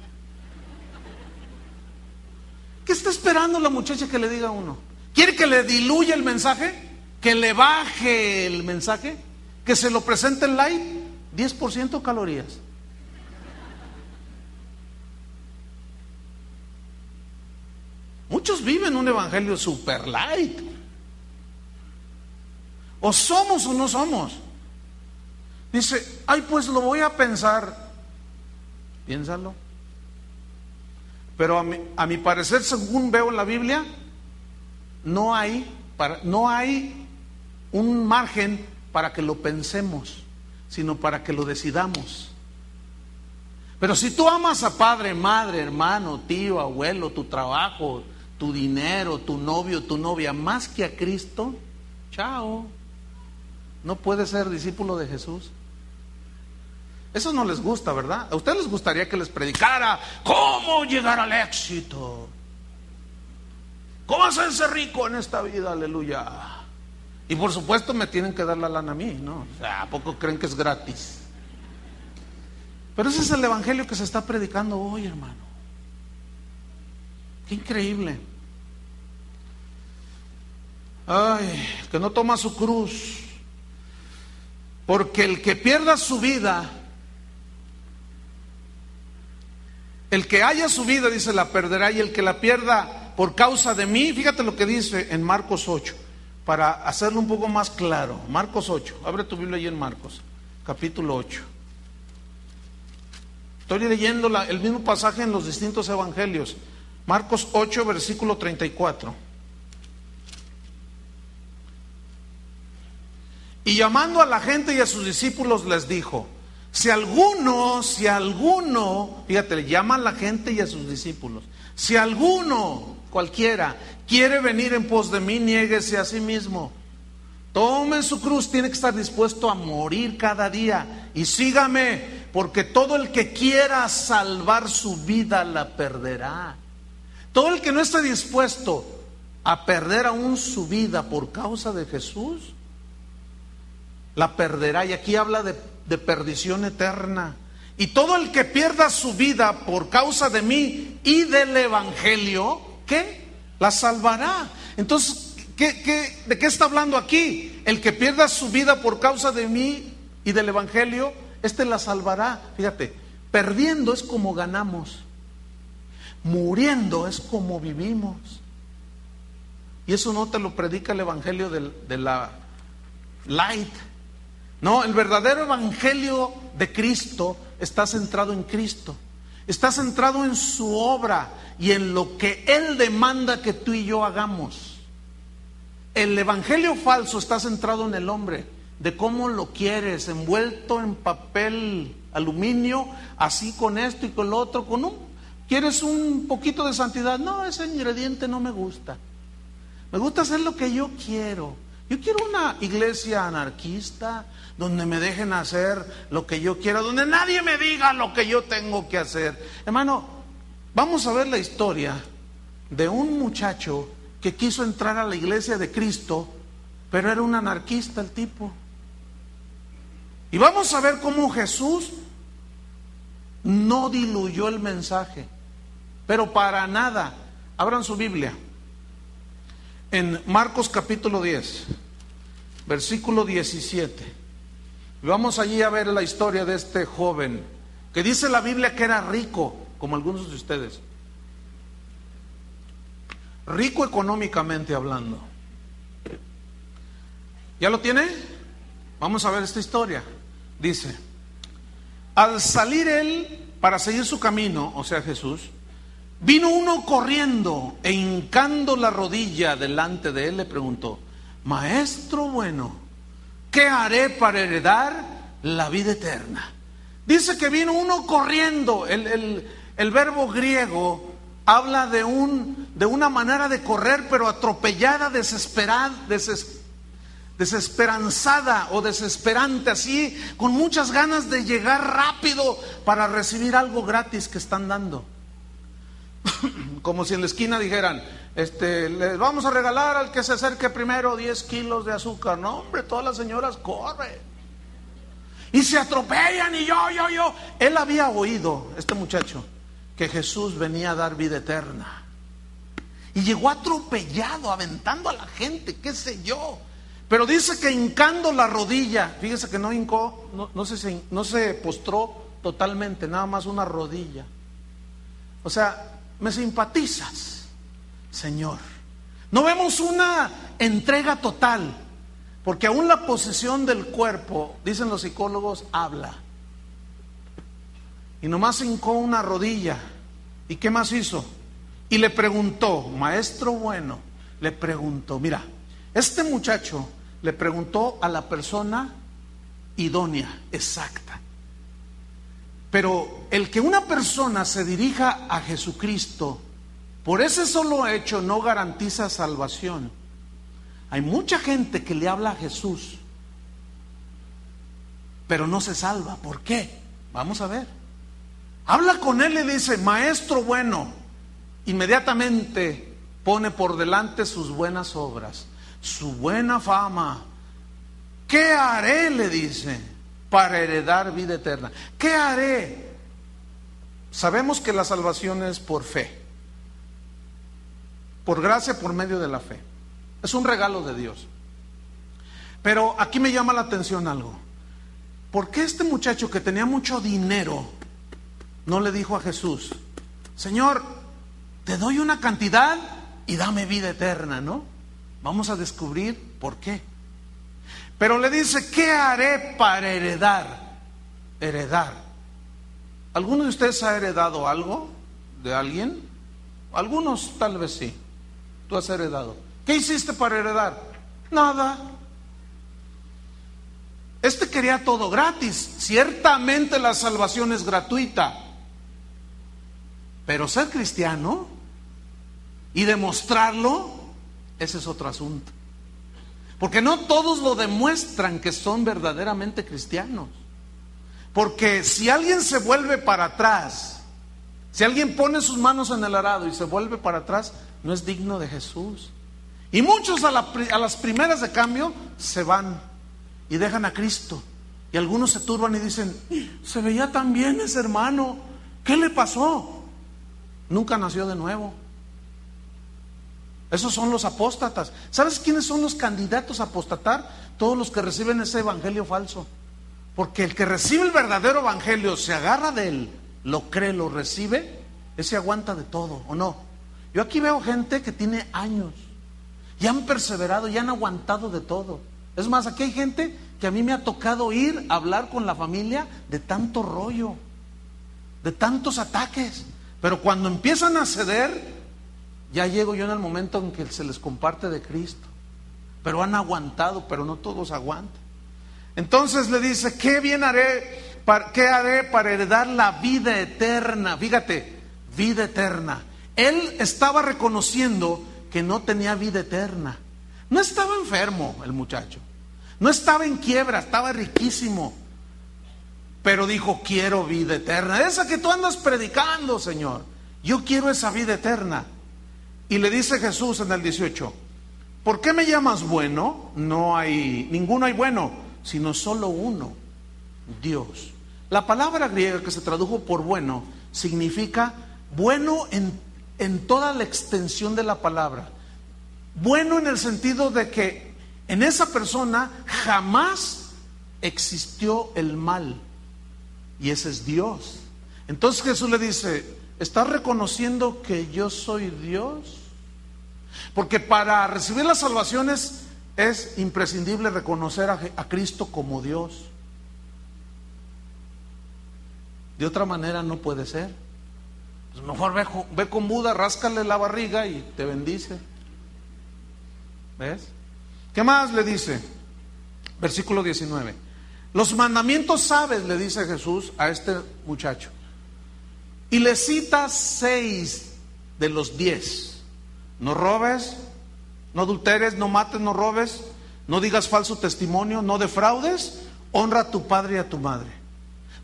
¿Qué está esperando la muchacha que le diga a uno? ¿Quiere que le diluya el mensaje? ¿Que le baje el mensaje? ¿Que se lo presente en light? 10% calorías. Muchos viven un evangelio super light. O somos o no somos. Dice, ay, pues lo voy a pensar. Piénsalo. Pero a mi parecer, según veo en la Biblia, no hay un margen para que lo pensemos, sino para que lo decidamos. Pero si tú amas a padre, madre, hermano, tío, abuelo, tu trabajo, tu dinero, tu novio, tu novia, más que a Cristo, chao. No puedes ser discípulo de Jesús. Eso no les gusta, ¿verdad? A ustedes les gustaría que les predicara cómo llegar al éxito, cómo hacerse rico en esta vida, aleluya. Y por supuesto me tienen que dar la lana a mí, ¿no? O sea, ¿a poco creen que es gratis? Pero ese es el evangelio que se está predicando hoy, hermano. Qué increíble. Ay, que no toma su cruz. Porque el que pierda su vida, el que haya su vida, dice, la perderá, y el que la pierda por causa de mí, fíjate lo que dice en Marcos 8, para hacerlo un poco más claro. Marcos 8, abre tu Biblia ahí en Marcos, capítulo 8. Estoy leyendo el mismo pasaje en los distintos evangelios. Marcos 8, versículo 34. Y llamando a la gente y a sus discípulos les dijo, si alguno, fíjate, le llama a la gente y a sus discípulos, si alguno, cualquiera, quiere venir en pos de mí, niéguese a sí mismo. Tome su cruz, tiene que estar dispuesto a morir cada día y sígame, porque todo el que quiera salvar su vida la perderá. Todo el que no esté dispuesto a perder aún su vida por causa de Jesús, la perderá. Y aquí habla de perdición eterna. Y todo el que pierda su vida por causa de mí y del evangelio, ¿qué? La salvará. Entonces, ¿de qué está hablando aquí? El que pierda su vida por causa de mí y del evangelio, la salvará. Fíjate, perdiendo es como ganamos, muriendo es como vivimos. Y eso no te lo predica el evangelio de la light. No, el verdadero evangelio de Cristo está centrado en Cristo, está centrado en su obra y en lo que Él demanda que tú y yo hagamos. El evangelio falso está centrado en el hombre, de cómo lo quieres, envuelto en papel aluminio, así con esto y con lo otro, ¿quieres un poquito de santidad? No, ese ingrediente no me gusta. Me gusta hacer lo que yo quiero. Yo quiero una iglesia anarquista, donde me dejen hacer lo que yo quiera, donde nadie me diga lo que yo tengo que hacer. Hermano, vamos a ver la historia de un muchacho que quiso entrar a la iglesia de Cristo, pero era un anarquista el tipo. Y vamos a ver cómo Jesús no diluyó el mensaje, pero para nada. Abran su Biblia en Marcos capítulo 10, versículo 17. Y vamos allí a ver la historia de este joven, que dice la Biblia que era rico, como algunos de ustedes. Rico económicamente hablando. ¿Ya lo tiene? Vamos a ver esta historia. Dice: al salir él para seguir su camino, o sea Jesús, vino uno corriendo e hincando la rodilla delante de él le preguntó: Maestro bueno, ¿qué haré para heredar la vida eterna? Dice que vino uno corriendo. El verbo griego habla de una manera de correr, pero atropellada, desesperanzada o desesperante, así, con muchas ganas de llegar rápido para recibir algo gratis que están dando. Como si en la esquina dijeran: les vamos a regalar al que se acerque primero 10 kilos de azúcar. No, hombre, todas las señoras corren y se atropellan. Y yo él había oído, este muchacho, que Jesús venía a dar vida eterna, y llegó atropellado, aventando a la gente, qué sé yo. Pero dice que hincando la rodilla, fíjese que no hincó, no se postró totalmente, nada más una rodilla. O sea, me simpatizas, Señor. No vemos una entrega total, porque aún la posesión del cuerpo, dicen los psicólogos, habla. Y nomás hincó una rodilla. ¿Y qué más hizo? Y le preguntó, Maestro bueno, le preguntó, mira, este muchacho le preguntó a la persona idónea, exacta. Pero el que una persona se dirija a Jesucristo por ese solo hecho no garantiza salvación. Hay mucha gente que le habla a Jesús, pero no se salva. ¿Por qué? Vamos a ver. Habla con él y le dice: Maestro bueno. Inmediatamente pone por delante sus buenas obras, su buena fama. ¿Qué haré?, le dice, para heredar vida eterna. ¿Qué haré? Sabemos que la salvación es por fe, por gracia, por medio de la fe. Es un regalo de Dios. Pero aquí me llama la atención algo. ¿Por qué este muchacho que tenía mucho dinero no le dijo a Jesús: Señor, te doy una cantidad y dame vida eterna, ¿no? Vamos a descubrir por qué. Pero le dice: ¿qué haré para heredar? Heredar. ¿Alguno de ustedes ha heredado algo de alguien? Algunos tal vez sí. Tú has heredado. ¿Qué hiciste para heredar? Nada. Este quería todo gratis. Ciertamente la salvación es gratuita, pero ser cristiano y demostrarlo, ese es otro asunto. Porque no todos lo demuestran que son verdaderamente cristianos. Porque si alguien se vuelve para atrás, si alguien pone sus manos en el arado y se vuelve para atrás, no es digno de Jesús. Y muchos a las primeras de cambio se van y dejan a Cristo. Y algunos se turban y dicen: se veía tan bien ese hermano, ¿qué le pasó? Nunca nació de nuevo. Esos son los apóstatas. ¿Sabes quiénes son los candidatos a apostatar? Todos los que reciben ese evangelio falso. Porque el que recibe el verdadero evangelio, se agarra de él, lo cree, lo recibe, ese aguanta de todo, ¿o no? Yo aquí veo gente que tiene años y han perseverado y han aguantado de todo. Es más, aquí hay gente que a mí me ha tocado ir a hablar con la familia de tanto rollo, de tantos ataques. Pero cuando empiezan a ceder, ya llego yo en el momento en que se les comparte de Cristo. Pero han aguantado, pero no todos aguantan. Entonces le dice: ¿qué haré para heredar la vida eterna? Fíjate, vida eterna. Él estaba reconociendo que no tenía vida eterna. No estaba enfermo el muchacho, no estaba en quiebra, estaba riquísimo. Pero dijo: quiero vida eterna, esa que tú andas predicando, Señor. Yo quiero esa vida eterna. Y le dice Jesús en el 18: ¿por qué me llamas bueno? Ninguno hay bueno, sino solo uno, Dios. La palabra griega que se tradujo por bueno significa bueno en toda la extensión de la palabra. Bueno en el sentido de que en esa persona jamás existió el mal. Y ese es Dios. Entonces Jesús le dice: ¿estás reconociendo que yo soy Dios? Porque para recibir la salvación es imprescindible reconocer a Cristo como Dios. De otra manera no puede ser. Pues mejor ve con Buda, ráscale la barriga y te bendice. ¿Ves? ¿Qué más le dice? Versículo 19. Los mandamientos sabes, le dice Jesús a este muchacho. Y le cita 6 de los 10. No robes, no adulteres, no mates, no robes, no digas falso testimonio, no defraudes, honra a tu padre y a tu madre.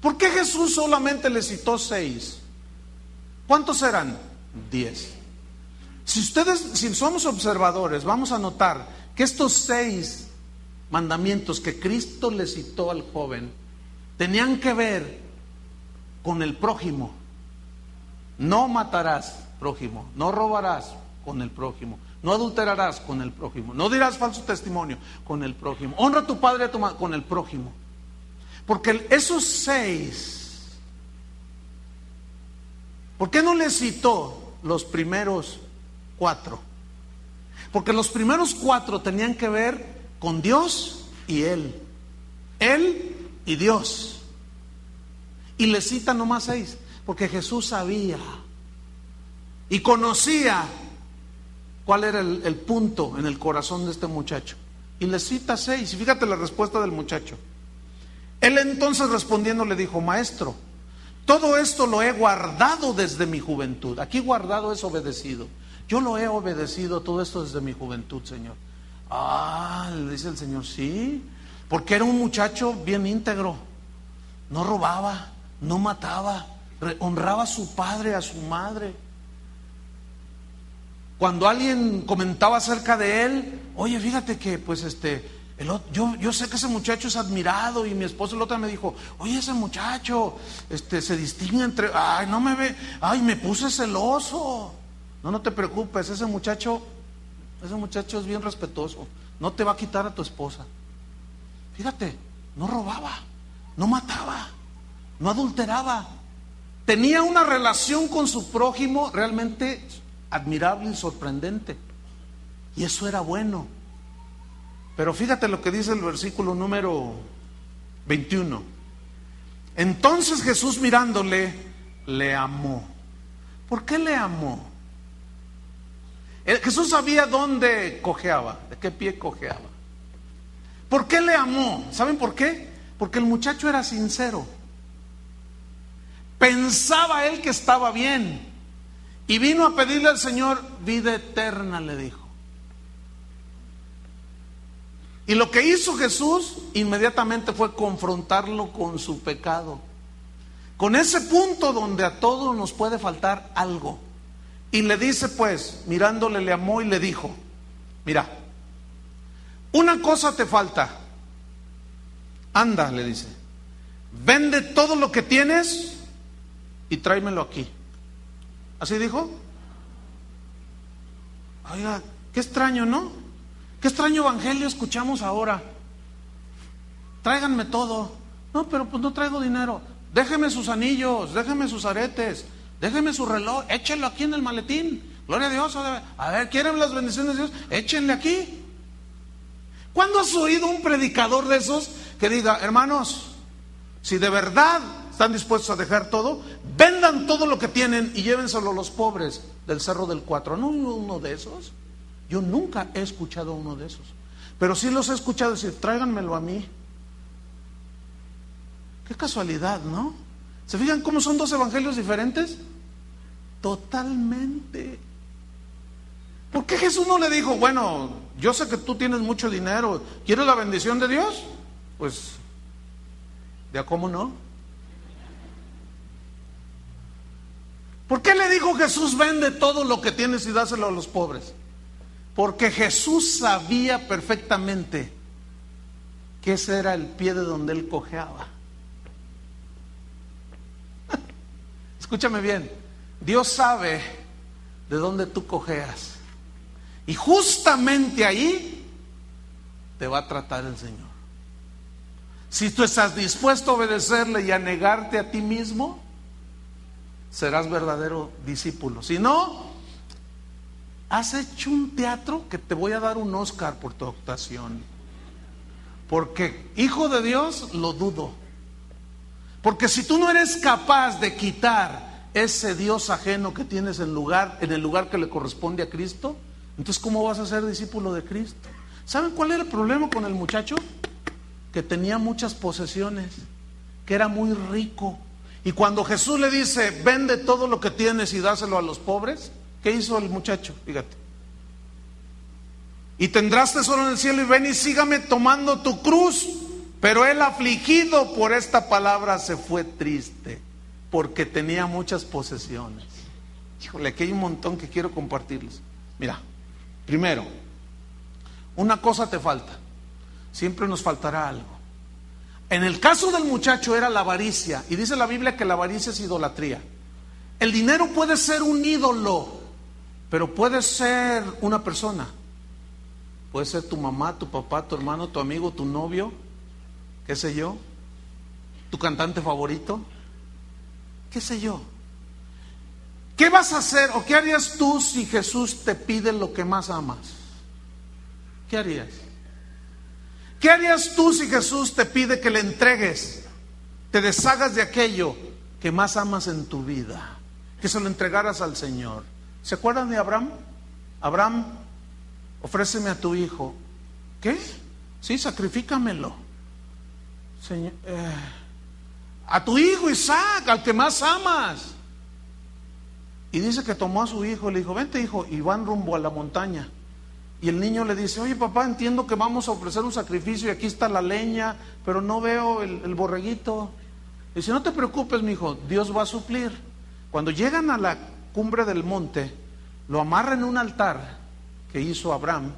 ¿Por qué Jesús solamente le citó 6? ¿Cuántos eran? 10. Si somos observadores, vamos a notar que estos 6 mandamientos que Cristo le citó al joven tenían que ver con el prójimo. No matarás, prójimo. No robarás, con el prójimo. No adulterarás, con el prójimo. No dirás falso testimonio, con el prójimo. Honra a tu padre y a tu madre, con el prójimo. Porque esos 6, ¿por qué no le citó los primeros 4? Porque los primeros 4 tenían que ver con Dios y Él. Él y Dios. Y le cita nomás 6, porque Jesús sabía y conocía cuál era el punto en el corazón de este muchacho. Y le cita 6. Y fíjate la respuesta del muchacho. Él entonces respondiendo le dijo: Maestro, todo esto lo he guardado desde mi juventud. Aquí guardado es obedecido. Yo lo he obedecido todo esto desde mi juventud, Señor. Le dice el Señor: sí, porque era un muchacho bien íntegro. No robaba, no mataba, honraba a su padre, a su madre. Cuando alguien comentaba acerca de él: oye, fíjate que pues yo sé que ese muchacho es admirado. Y mi esposo el otro me dijo: oye, ese muchacho se distingue entre... no me ve, me puse celoso. No te preocupes, ese muchacho es bien respetuoso, no te va a quitar a tu esposa. Fíjate, no robaba, no mataba, no adulteraba, tenía una relación con su prójimo realmente admirable y sorprendente, y eso era bueno. Pero fíjate lo que dice el versículo número 21. Entonces Jesús, mirándole, le amó. ¿Por qué le amó? Jesús sabía dónde cojeaba, de qué pie cojeaba. ¿Por qué le amó? ¿Saben por qué? Porque el muchacho era sincero. Pensaba él que estaba bien y vino a pedirle al Señor vida eterna, le dijo. Y lo que hizo Jesús inmediatamente fue confrontarlo con su pecado, con ese punto donde a todos nos puede faltar algo. Y le dice, pues, mirándole, le amó y le dijo: mira, una cosa te falta. Anda, le dice, vende todo lo que tienes y tráemelo aquí. ¿Así dijo? Oiga, qué extraño, ¿no? Qué extraño evangelio escuchamos ahora. Tráiganme todo. No, pero pues no traigo dinero. Déjeme sus anillos, déjeme sus aretes, déjeme su reloj, échenlo aquí en el maletín. Gloria a Dios. A ver, ¿quieren las bendiciones de Dios? Échenle aquí. ¿Cuándo has oído un predicador de esos que diga: hermanos, si de verdad están dispuestos a dejar todo, vendan todo lo que tienen y llévenselo a los pobres del Cerro del Cuatro? ¿No uno de esos? Yo nunca he escuchado a uno de esos, pero sí los he escuchado decir: tráiganmelo a mí. Qué casualidad, ¿no? ¿Se fijan cómo son dos evangelios diferentes? Totalmente. ¿Por qué Jesús no le dijo: bueno, yo sé que tú tienes mucho dinero, ¿quieres la bendición de Dios? Pues, ¿de cómo no? ¿Por qué le dijo Jesús: vende todo lo que tienes y dáselo a los pobres? Porque Jesús sabía perfectamente que ese era el pie de donde él cojeaba. Escúchame bien, Dios sabe de dónde tú cojeas. Y justamente ahí te va a tratar el Señor. Si tú estás dispuesto a obedecerle y a negarte a ti mismo, serás verdadero discípulo. Si no, has hecho un teatro que te voy a dar un Oscar por tu actuación. Porque hijo de Dios, lo dudo. Porque si tú no eres capaz de quitar ese Dios ajeno que tienes en el lugar que le corresponde a Cristo, entonces ¿cómo vas a ser discípulo de Cristo? ¿Saben cuál era el problema con el muchacho? Que tenía muchas posesiones, que era muy rico. Y cuando Jesús le dice, vende todo lo que tienes y dáselo a los pobres, ¿qué hizo el muchacho? Fíjate. Y tendrás tesoro en el cielo, y ven y sígame tomando tu cruz. Pero él, afligido por esta palabra, se fue triste, porque tenía muchas posesiones. Híjole, aquí hay un montón que quiero compartirles. Mira, primero, una cosa te falta. Siempre nos faltará algo. En el caso del muchacho era la avaricia, y dice la Biblia que la avaricia es idolatría. El dinero puede ser un ídolo, pero puede ser una persona. Puede ser tu mamá, tu papá, tu hermano, tu amigo, tu novio, qué sé yo, tu cantante favorito, qué sé yo. ¿Qué vas a hacer o qué harías tú si Jesús te pide lo que más amas? ¿Qué harías? ¿Qué harías tú si Jesús te pide que le entregues, te deshagas de aquello que más amas en tu vida, que se lo entregaras al Señor? ¿Se acuerdan de Abraham? Abraham, ofréceme a tu hijo. ¿Qué? Sí, sacrifícamelo. Señor, a tu hijo Isaac, al que más amas. Y dice que tomó a su hijo y le dijo, vente hijo, y van rumbo a la montaña. Y el niño le dice, oye papá, entiendo que vamos a ofrecer un sacrificio y aquí está la leña, pero no veo el borreguito. Y dice, no te preocupes, mi hijo, Dios va a suplir. Cuando llegan a la cumbre del monte, lo amarra en un altar que hizo Abraham,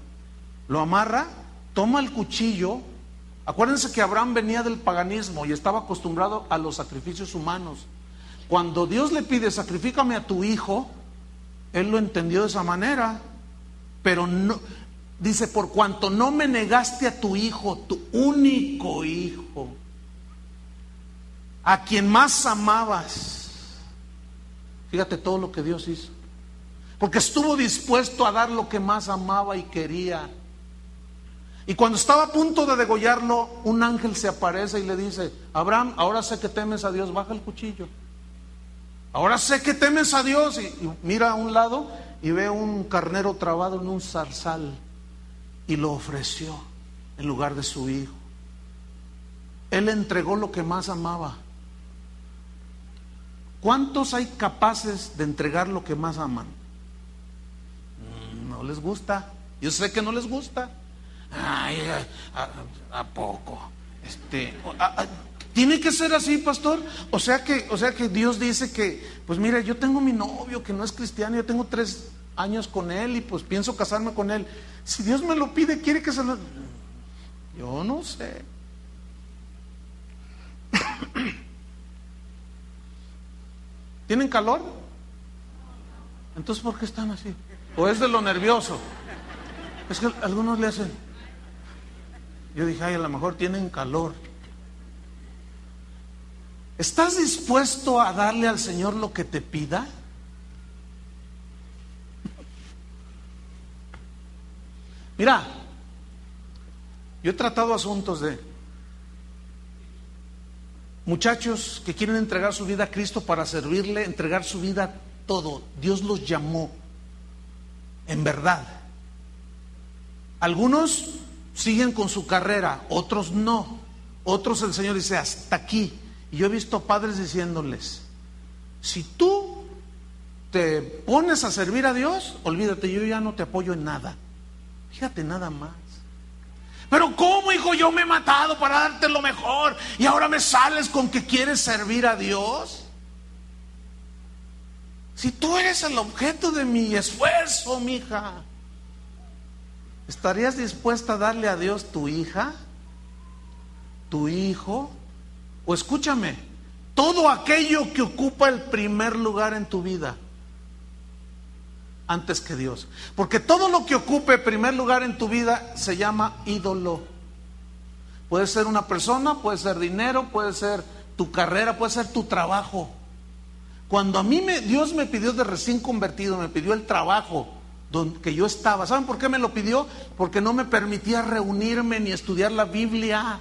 lo amarra, toma el cuchillo. Acuérdense que Abraham venía del paganismo y estaba acostumbrado a los sacrificios humanos. Cuando Dios le pide, sacrifícame a tu hijo, él lo entendió de esa manera. Pero no, dice, por cuanto no me negaste a tu hijo, tu único hijo, a quien más amabas. Fíjate todo lo que Dios hizo. Porque estuvo dispuesto a dar lo que más amaba y quería. Y cuando estaba a punto de degollarlo, un ángel se aparece y le dice, Abraham, ahora sé que temes a Dios, baja el cuchillo. Ahora sé que temes a Dios. Y mira a un lado y ve un carnero trabado en un zarzal y lo ofreció en lugar de su hijo. Él entregó lo que más amaba. ¿Cuántos hay capaces de entregar lo que más aman? No les gusta. Yo sé que no les gusta. Ay, ¿a poco? ¿Tiene que ser así, pastor? O sea que Dios dice que, pues mira, yo tengo mi novio que no es cristiano, yo tengo 3 años con él y pues pienso casarme con él. Si Dios me lo pide, quiere que se lo... Yo no sé. ¿Tienen calor? Entonces, ¿por qué están así? ¿O es de lo nervioso? Es que algunos le hacen... Yo dije, ay, a lo mejor tienen calor. ¿Estás dispuesto a darle al Señor lo que te pida? Mira, yo he tratado asuntos de muchachos que quieren entregar su vida a Cristo para servirle, entregar su vida todo. Dios los llamó, en verdad. Algunos siguen con su carrera, otros no. Otros el Señor dice, hasta aquí. Y yo he visto padres diciéndoles, si tú te pones a servir a Dios, olvídate, yo ya no te apoyo en nada. Fíjate nada más. Pero ¿cómo, hijo? Yo me he matado para darte lo mejor y ahora me sales con que quieres servir a Dios. Si tú eres el objeto de mi esfuerzo, mija, ¿estarías dispuesta a darle a Dios tu hija, tu hijo? O escúchame, todo aquello que ocupa el primer lugar en tu vida antes que Dios. Porque todo lo que ocupe primer lugar en tu vida se llama ídolo. Puede ser una persona, puede ser dinero, puede ser tu carrera, puede ser tu trabajo. Cuando a mí Dios me pidió de recién convertido, me pidió el trabajo donde yo estaba. ¿Saben por qué me lo pidió? Porque no me permitía reunirme ni estudiar la Biblia.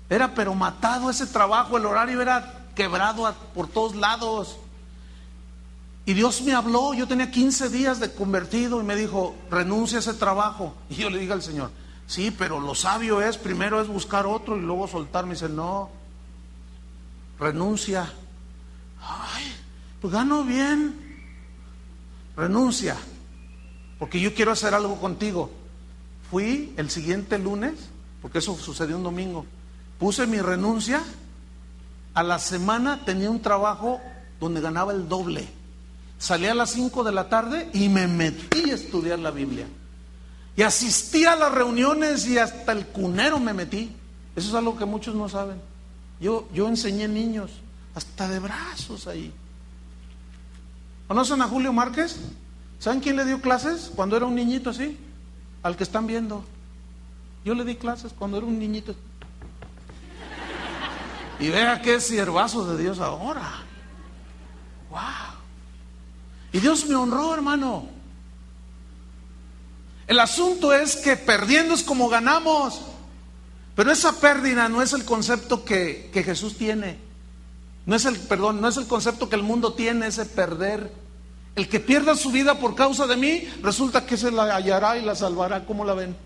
Era pero matado ese trabajo, el horario era quebrado por todos lados. Y Dios me habló, yo tenía 15 días de convertido y me dijo, renuncia a ese trabajo. Y yo le dije al Señor, sí, pero lo sabio primero es buscar otro y luego soltar. Me dice, no, renuncia. Ay, pues gano bien. Renuncia, porque yo quiero hacer algo contigo. Fui el siguiente lunes, porque eso sucedió un domingo. Puse mi renuncia. A la semana tenía un trabajo donde ganaba el doble. Salí a las 5 de la tarde y me metí a estudiar la Biblia. Y asistí a las reuniones y hasta el cunero me metí. Eso es algo que muchos no saben. Yo enseñé niños, hasta de brazos ahí. ¿Conocen a Julio Márquez? ¿Saben quién le dio clases cuando era un niñito así? Al que están viendo. Yo le di clases cuando era un niñito. Y vea qué siervazo de Dios ahora. ¡Wow! Y Dios me honró, hermano. El asunto es que perdiendo es como ganamos. Pero esa pérdida no es el concepto que Jesús tiene. No es el concepto que el mundo tiene, ese perder. El que pierda su vida por causa de mí, resulta que se la hallará y la salvará. ¿Cómo la ven?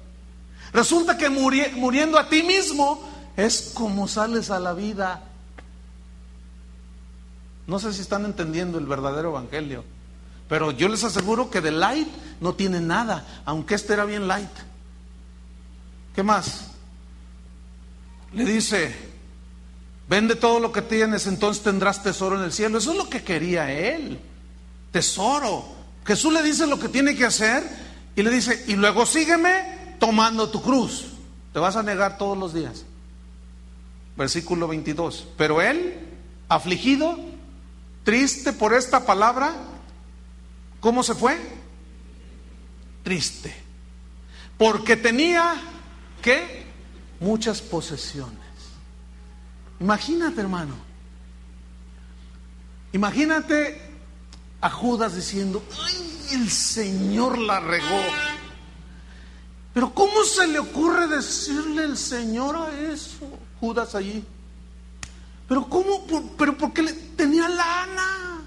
Resulta que muriendo a ti mismo es como sales a la vida. No sé si están entendiendo el verdadero evangelio, pero yo les aseguro que de light no tiene nada, aunque este era bien light. ¿Qué más? Le dice, vende todo lo que tienes, entonces tendrás tesoro en el cielo. Eso es lo que quería él, tesoro. Jesús le dice lo que tiene que hacer y le dice, y luego sígueme tomando tu cruz. Te vas a negar todos los días. Versículo 22. Pero él, afligido, triste por esta palabra, ¿cómo se fue? Triste. Porque tenía, ¿qué? Muchas posesiones. Imagínate, hermano. Imagínate a Judas diciendo, ¡ay, el Señor la regó! Pero ¿cómo se le ocurre decirle el Señor a eso? Judas allí. Pero ¿cómo? Pero porque tenía lana.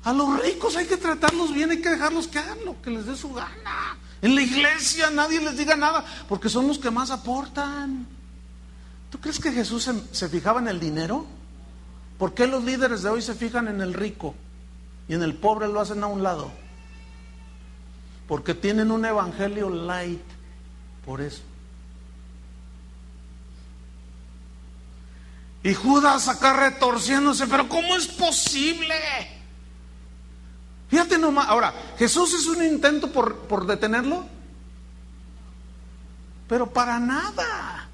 A los ricos hay que tratarlos bien, hay que dejarlos que hagan lo que les dé su gana. En la iglesia nadie les diga nada, porque son los que más aportan. ¿Tú crees que Jesús se fijaba en el dinero? ¿Por qué los líderes de hoy se fijan en el rico y en el pobre lo hacen a un lado? Porque tienen un evangelio light, por eso. Y Judas acá retorciéndose, pero ¿cómo es posible? Fíjate nomás, ahora, ¿Jesús es un intento por detenerlo? Pero para nada.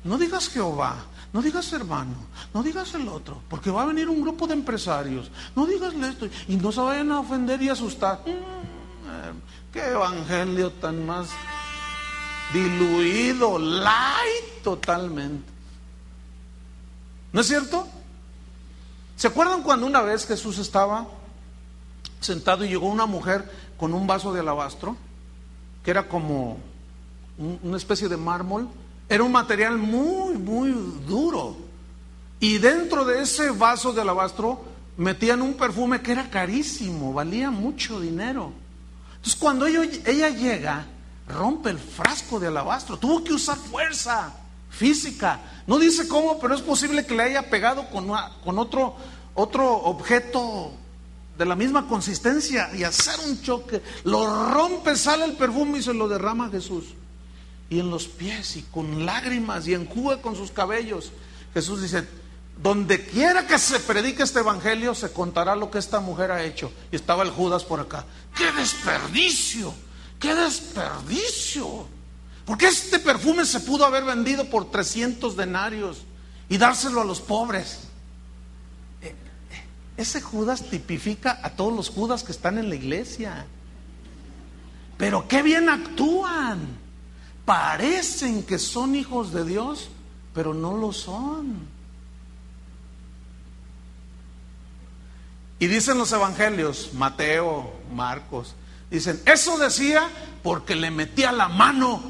No digas Jehová, no digas hermano, no digas el otro, porque va a venir un grupo de empresarios. No digas esto y no se vayan a ofender y asustar. Qué evangelio tan más diluido, light totalmente. ¿No es cierto? ¿Se acuerdan cuando una vez Jesús estaba sentado y llegó una mujer con un vaso de alabastro, que era como una especie de mármol? Era un material muy, muy duro. Y dentro de ese vaso de alabastro metían un perfume que era carísimo, valía mucho dinero. Entonces cuando ella llega, rompe el frasco de alabastro. Tuvo que usar fuerza física. No dice cómo, pero es posible que le haya pegado con otro objeto de la misma consistencia y hacer un choque. Lo rompe, sale el perfume y se lo derrama a Jesús. Y en los pies y con lágrimas y enjuga con sus cabellos. Jesús dice, donde quiera que se predique este evangelio se contará lo que esta mujer ha hecho. Y estaba el Judas por acá. ¡Qué desperdicio! ¡Qué desperdicio! Porque este perfume se pudo haber vendido por 300 denarios y dárselo a los pobres. Ese Judas tipifica a todos los Judas que están en la iglesia. Pero qué bien actúan. Parecen que son hijos de Dios, pero no lo son. Y dicen los evangelios, Mateo, Marcos, dicen, eso decía porque le metía la mano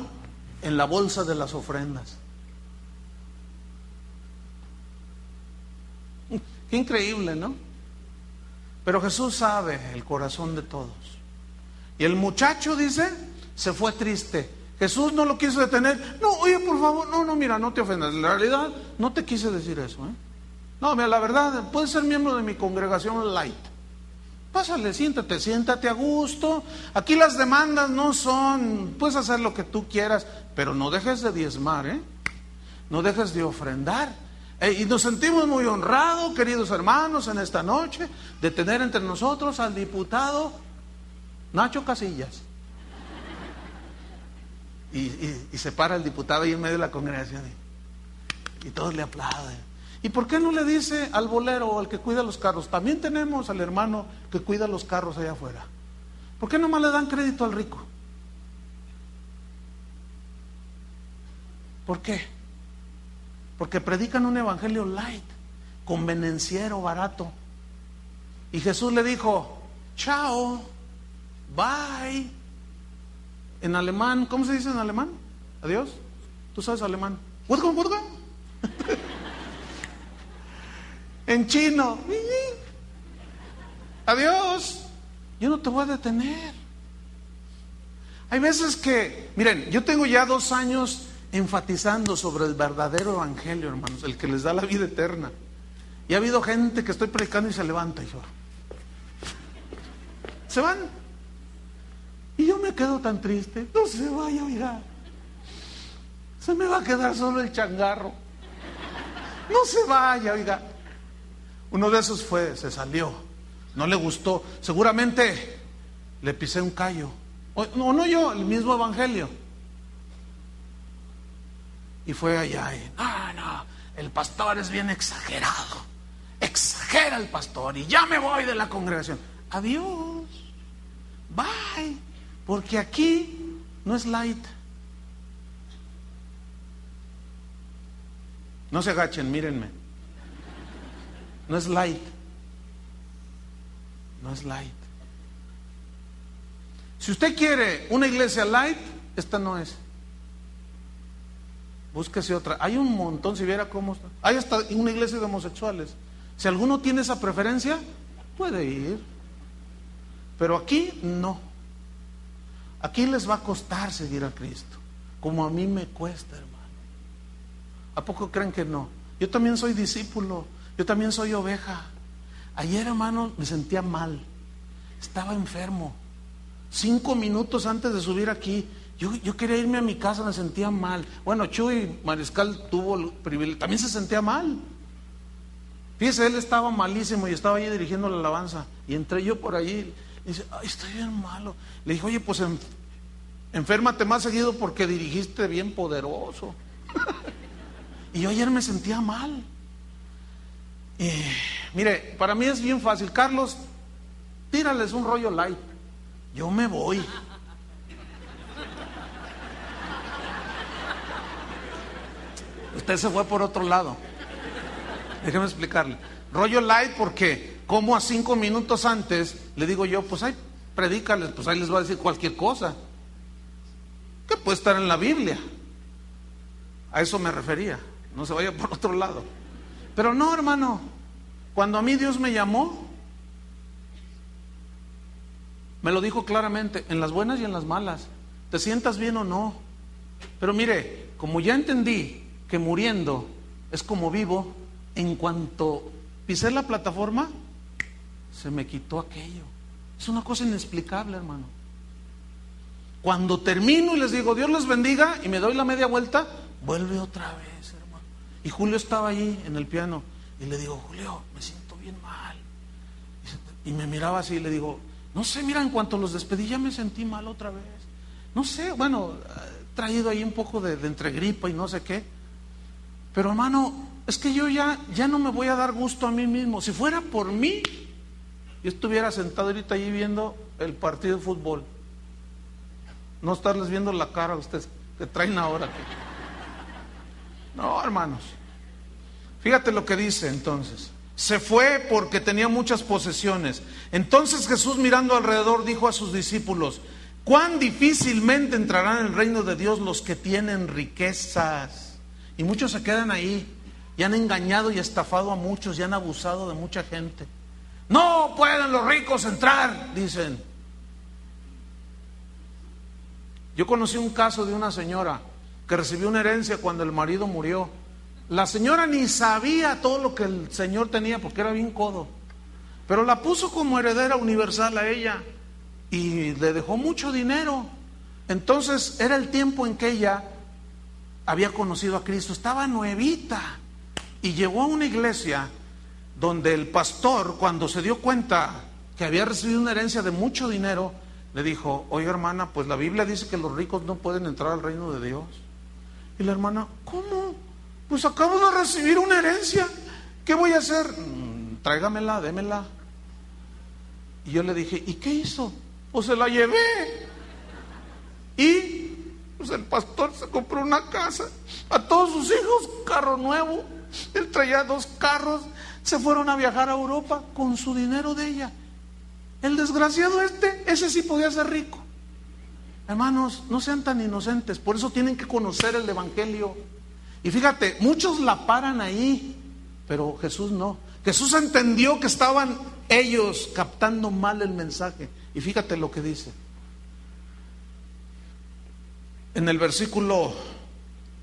en la bolsa de las ofrendas. Qué increíble, ¿no? Pero Jesús sabe el corazón de todos. Y el muchacho, dice, se fue triste. Jesús no lo quiso detener. No, oye, por favor, no, mira, no te ofendas. En realidad, no te quise decir eso, ¿eh? No, mira, la verdad, puedes ser miembro de mi congregación light. Pásale, siéntate a gusto. Aquí las demandas no son, puedes hacer lo que tú quieras, pero no dejes de diezmar, ¿eh? No dejes de ofrendar. Y nos sentimos muy honrados, queridos hermanos, en esta noche, de tener entre nosotros al diputado Nacho Casillas. Y se para el diputado ahí en medio de la congregación y todos le aplauden. ¿Y por qué no le dice al bolero o al que cuida los carros? También tenemos al hermano que cuida los carros allá afuera. ¿Por qué nomás le dan crédito al rico? ¿Por qué? Porque predican un evangelio light, convenenciero, barato. Y Jesús le dijo, chao, bye. En alemán, ¿cómo se dice en alemán? Adiós. ¿Tú sabes alemán? ¿Wodka? En chino, adiós, yo no te voy a detener. Hay veces que, miren, yo tengo ya 2 años enfatizando sobre el verdadero evangelio, hermanos, el que les da la vida eterna. Y ha habido gente que estoy predicando y se levanta y se van. Y yo me quedo tan triste. No se vaya, oiga. Se me va a quedar solo el changarro. No se vaya, oiga. Uno de esos se salió, no le gustó, seguramente le pisé un callo, o no yo, el mismo evangelio. Y fue allá y, no, el pastor es bien exagerado, exagera el pastor y ya me voy de la congregación. Adiós, bye, porque aquí no es light. No se agachen, mírenme. No es light. No es light. Si usted quiere una iglesia light, esta no es. Búsquese otra. Hay un montón, si viera cómo está. Hay hasta una iglesia de homosexuales. Si alguno tiene esa preferencia, puede ir. Pero aquí no. Aquí les va a costar seguir a Cristo, como a mí me cuesta, hermano. ¿A poco creen que no? Yo también soy discípulo. Yo también soy oveja. Ayer, hermano, me sentía mal. Estaba enfermo. 5 minutos antes de subir aquí, yo quería irme a mi casa, me sentía mal. Bueno, Chuy Mariscal tuvo el privilegio, también se sentía mal. Fíjese, él estaba malísimo y estaba ahí dirigiendo la alabanza. Y entré yo por allí y dice, ay, estoy bien malo. Le dije, oye, pues enférmate más seguido porque dirigiste bien poderoso. Y yo ayer me sentía mal. Mire, para mí es bien fácil. Carlos, tírales un rollo light. Yo me voy. Usted se fue por otro lado. Déjeme explicarle. Rollo light porque como a 5 minutos antes le digo yo, pues ahí predícales, pues ahí les va a decir cualquier cosa que puede estar en la Biblia. A eso me refería. No se vaya por otro lado. Pero no, hermano, cuando a mí Dios me llamó, me lo dijo claramente, en las buenas y en las malas, te sientas bien o no. Pero mire, como ya entendí que muriendo es como vivo, en cuanto pisé la plataforma, se me quitó aquello. Es una cosa inexplicable, hermano. Cuando termino y les digo, Dios les bendiga, y me doy la media vuelta, vuelve otra vez, hermano. Y Julio estaba ahí en el piano y le digo, Julio, me siento bien mal. Y me miraba así y le digo, no sé, mira, en cuanto los despedí ya me sentí mal otra vez. No sé, bueno, he traído ahí un poco de entre gripa y no sé qué. Pero hermano, es que yo ya no me voy a dar gusto a mí mismo. Si fuera por mí, yo estuviera sentado ahorita ahí viendo el partido de fútbol. No estarles viendo la cara a ustedes que traen ahora. No, hermanos. Fíjate lo que dice entonces. Se fue porque tenía muchas posesiones. Entonces Jesús, mirando alrededor, dijo a sus discípulos: cuán difícilmente entrarán en el reino de Dios los que tienen riquezas. Y muchos se quedan ahí y han engañado y estafado a muchos y han abusado de mucha gente. No pueden los ricos entrar, dicen. Yo conocí un caso de una señora que recibió una herencia cuando el marido murió. La señora ni sabía todo lo que el señor tenía porque era bien codo, pero la puso como heredera universal a ella y le dejó mucho dinero. Entonces era el tiempo en que ella había conocido a Cristo, estaba nuevita y llegó a una iglesia donde el pastor, cuando se dio cuenta que había recibido una herencia de mucho dinero, le dijo: oiga hermana, pues la Biblia dice que los ricos no pueden entrar al reino de Dios. Y la hermana: ¿cómo? Pues acabo de recibir una herencia, ¿qué voy a hacer? Tráigamela, démela. Y yo le dije: ¿y qué hizo? Pues se la llevé. Y pues el pastor se compró una casa, a todos sus hijos carro nuevo, él traía 2 carros, se fueron a viajar a Europa con su dinero de ella. El desgraciado ese sí podía ser rico. Hermanos, no sean tan inocentes, por eso tienen que conocer el evangelio. Y fíjate, muchos la paran ahí, pero Jesús no. Jesús entendió que estaban ellos captando mal el mensaje. Y fíjate lo que dice. En el versículo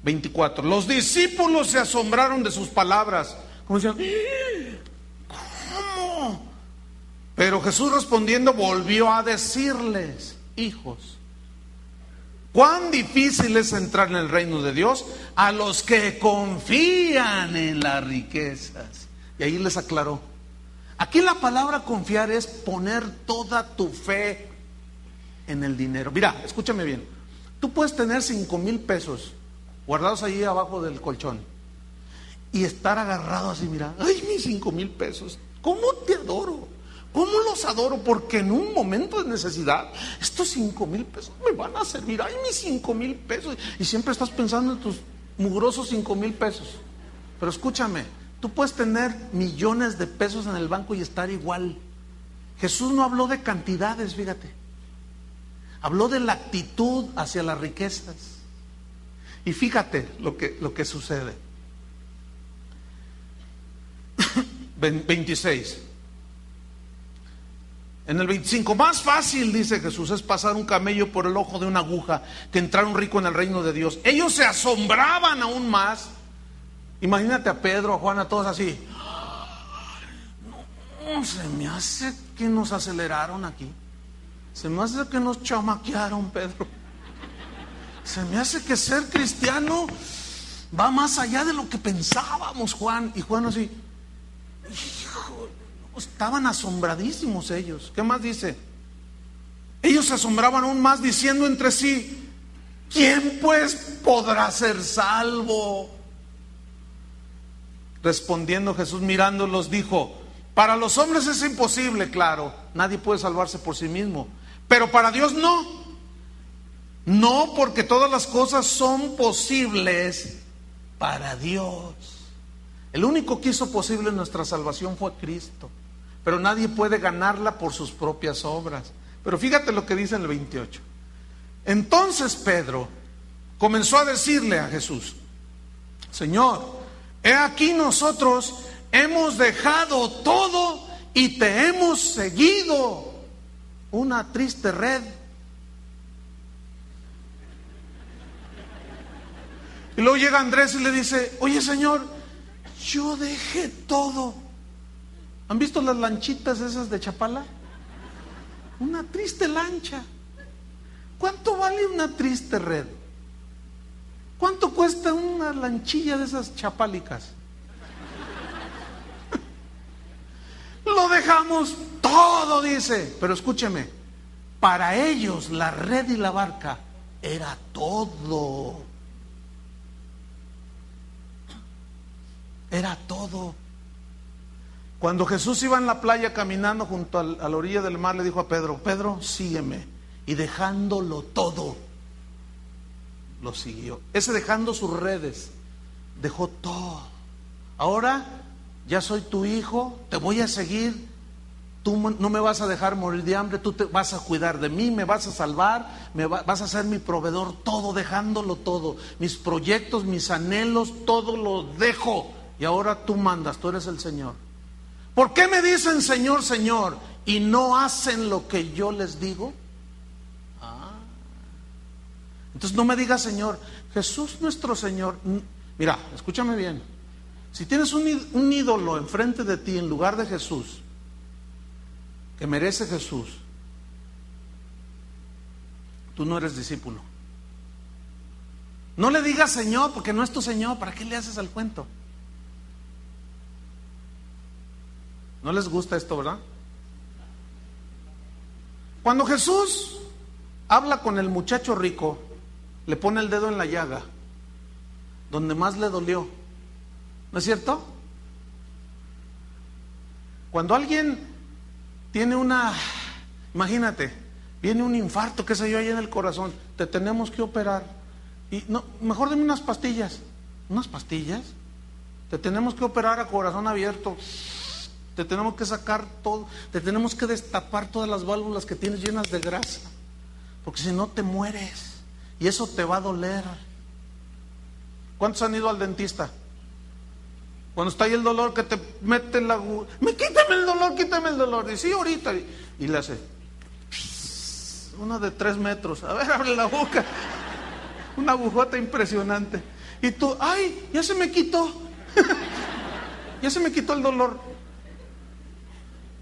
24, los discípulos se asombraron de sus palabras, como decían: ¿cómo? Pero Jesús respondiendo volvió a decirles: hijos, cuán difícil es entrar en el reino de Dios a los que confían en las riquezas. Y ahí les aclaró. Aquí la palabra confiar es poner toda tu fe en el dinero. Mira, escúchame bien. Tú puedes tener 5,000 pesos guardados ahí abajo del colchón y estar agarrado así, mira, ay, mis 5,000 pesos, ¿cómo te adoro? ¿Cómo los adoro? Porque en un momento de necesidad, estos 5,000 pesos me van a servir, ay, mis 5,000 pesos. Y siempre estás pensando en tus mugrosos 5,000 pesos. Pero escúchame, tú puedes tener millones de pesos en el banco y estar igual. Jesús no habló de cantidades, fíjate. Habló de la actitud hacia las riquezas. Y fíjate lo que sucede. 26. En el 25, más fácil, dice Jesús, es pasar un camello por el ojo de una aguja que entrar un rico en el reino de Dios. Ellos se asombraban aún más. Imagínate a Pedro, a Juan, a todos así. No, se me hace que nos aceleraron aquí. Se me hace que nos chamaquearon, Pedro. Se me hace que ser cristiano va más allá de lo que pensábamos, Juan. Y Juan así, hijo, estaban asombradísimos ellos. ¿Qué más dice? Ellos se asombraban aún más diciendo entre sí: ¿quién pues podrá ser salvo? Respondiendo Jesús, mirándolos, dijo: para los hombres es imposible, claro, nadie puede salvarse por sí mismo, pero para Dios no. No, porque todas las cosas son posibles para Dios. El único que hizo posible nuestra salvación fue Cristo, pero nadie puede ganarla por sus propias obras. Pero fíjate lo que dice en el 28. Entonces Pedro comenzó a decirle a Jesús: Señor, he aquí nosotros hemos dejado todo y te hemos seguido. Una triste red. Y luego llega Andrés y le dice: oye, Señor, yo dejé todo. ¿Han visto las lanchitas esas de Chapala? Una triste lancha. ¿Cuánto vale una triste red? ¿Cuánto cuesta una lanchilla de esas chapálicas? Lo dejamos todo, dice. Pero escúcheme, para ellos la red y la barca era todo. Era todo. Cuando Jesús iba en la playa caminando junto a la orilla del mar, le dijo a Pedro: Pedro, sígueme. Y dejándolo todo, lo siguió. Ese dejando sus redes, dejó todo. Ahora ya soy tu hijo, te voy a seguir. Tú no me vas a dejar morir de hambre, tú te vas a cuidar de mí, me vas a salvar, vas a ser mi proveedor, todo, dejándolo todo. Mis proyectos, mis anhelos, todo lo dejo. Y ahora tú mandas, tú eres el Señor. ¿Por qué me dicen Señor, Señor y no hacen lo que yo les digo? Entonces no me digas Señor. Jesús nuestro Señor. Mira, escúchame bien. Si tienes un ídolo enfrente de ti en lugar de Jesús, que merece Jesús, tú no eres discípulo. No le digas Señor porque no es tu Señor. ¿Para qué le haces al cuento? ¿No les gusta esto, verdad? Cuando Jesús habla con el muchacho rico, le pone el dedo en la llaga, donde más le dolió. ¿No es cierto? Cuando alguien tiene imagínate, viene un infarto, qué sé yo, ahí en el corazón, te tenemos que operar. Y no, mejor deme unas pastillas. ¿Unas pastillas? Te tenemos que operar a corazón abierto. Te tenemos que sacar todo, te tenemos que destapar todas las válvulas que tienes llenas de grasa, porque si no te mueres y eso te va a doler. ¿Cuántos han ido al dentista? Cuando está ahí el dolor, que te mete la aguja, quítame el dolor. Y sí, ahorita. Y le hace una de 3 metros. A ver, abre la boca. Una agujota impresionante. Y tú, ay, ya se me quitó. Ya se me quitó el dolor.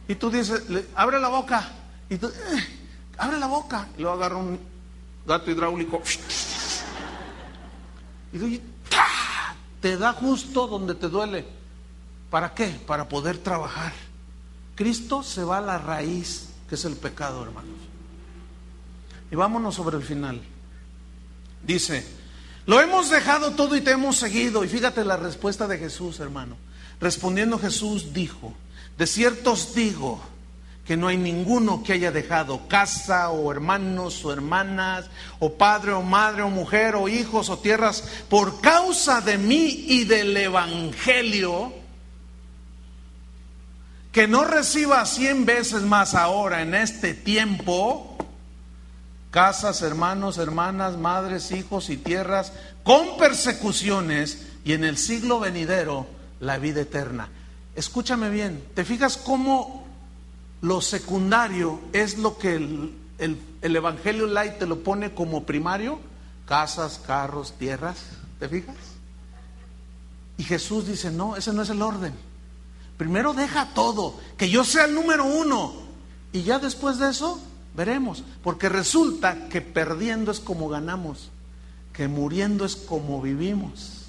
Y tú dices, abre la boca. Y tú, abre la boca. Y luego agarra un gato hidráulico. Y tú, te da justo donde te duele. ¿Para qué? Para poder trabajar. Cristo se va a la raíz, que es el pecado, hermanos. Y vámonos sobre el final. Dice: lo hemos dejado todo y te hemos seguido. Y fíjate la respuesta de Jesús, hermano. Respondiendo Jesús dijo: de cierto os digo que no hay ninguno que haya dejado casa o hermanos o hermanas o padre o madre o mujer o hijos o tierras por causa de mí y del evangelio, que no reciba 100 veces más ahora en este tiempo casas, hermanos, hermanas, madres, hijos y tierras con persecuciones, y en el siglo venidero la vida eterna. Escúchame bien, ¿te fijas cómo lo secundario es lo que el Evangelio Light te lo pone como primario? Casas, carros, tierras, ¿te fijas? Y Jesús dice: no, ese no es el orden. Primero deja todo, que yo sea el número 1, y ya después de eso veremos. Porque resulta que perdiendo es como ganamos, que muriendo es como vivimos.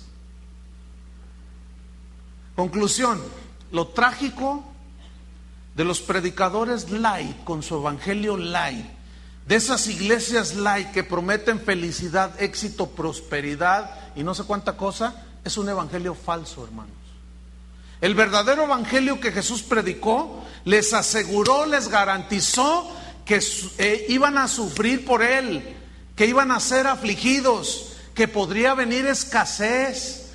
Conclusión: lo trágico de los predicadores light con su evangelio light, de esas iglesias light que prometen felicidad, éxito, prosperidad y no sé cuánta cosa, es un evangelio falso, hermanos. El verdadero evangelio que Jesús predicó les aseguró, les garantizó que iban a sufrir por él, que iban a ser afligidos, que podría venir escasez,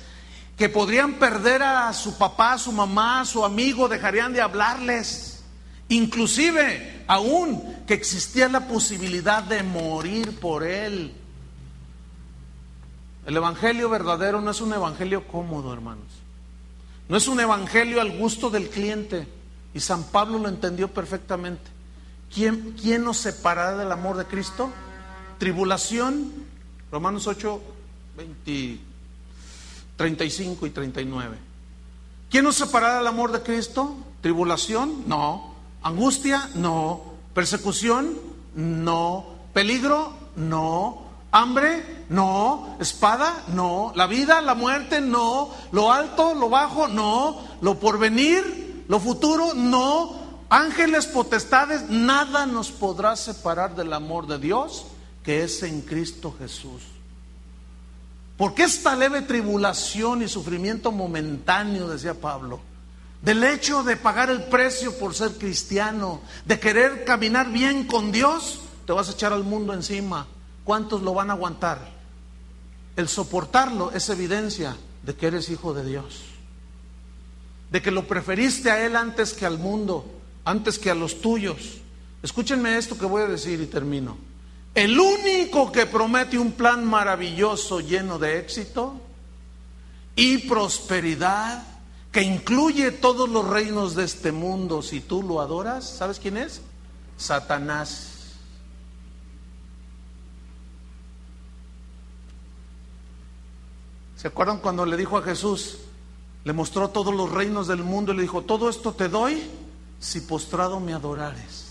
que podrían perder a su papá, a su mamá, a su amigo, dejarían de hablarles, inclusive aún que existía la posibilidad de morir por él. El evangelio verdadero no es un evangelio cómodo, hermanos. No es un evangelio al gusto del cliente, y San Pablo lo entendió perfectamente. ¿Quién nos separará del amor de Cristo? Tribulación, Romanos 8, 35 y 39. ¿Quién nos separará del amor de Cristo? ¿Tribulación? No. ¿Angustia? No. ¿Persecución? No. ¿Peligro? No. ¿Hambre? No. ¿Espada? No. ¿La vida? ¿La muerte? No. ¿Lo alto? ¿Lo bajo? No. ¿Lo porvenir? ¿Lo futuro? No. ¿Ángeles, potestades? Nada nos podrá separar del amor de Dios que es en Cristo Jesús. Porque esta leve tribulación y sufrimiento momentáneo, decía Pablo, del hecho de pagar el precio por ser cristiano, de querer caminar bien con Dios, te vas a echar al mundo encima. ¿Cuántos lo van a aguantar? El soportarlo es evidencia de que eres hijo de Dios, de que lo preferiste a Él antes que al mundo, antes que a los tuyos. Escúchenme esto que voy a decir y termino. El único que promete un plan maravilloso lleno de éxito y prosperidad, que incluye todos los reinos de este mundo si tú lo adoras, ¿sabes quién es? Satanás. ¿Se acuerdan cuando le dijo a Jesús, le mostró todos los reinos del mundo y le dijo, todo esto te doy si postrado me adorares?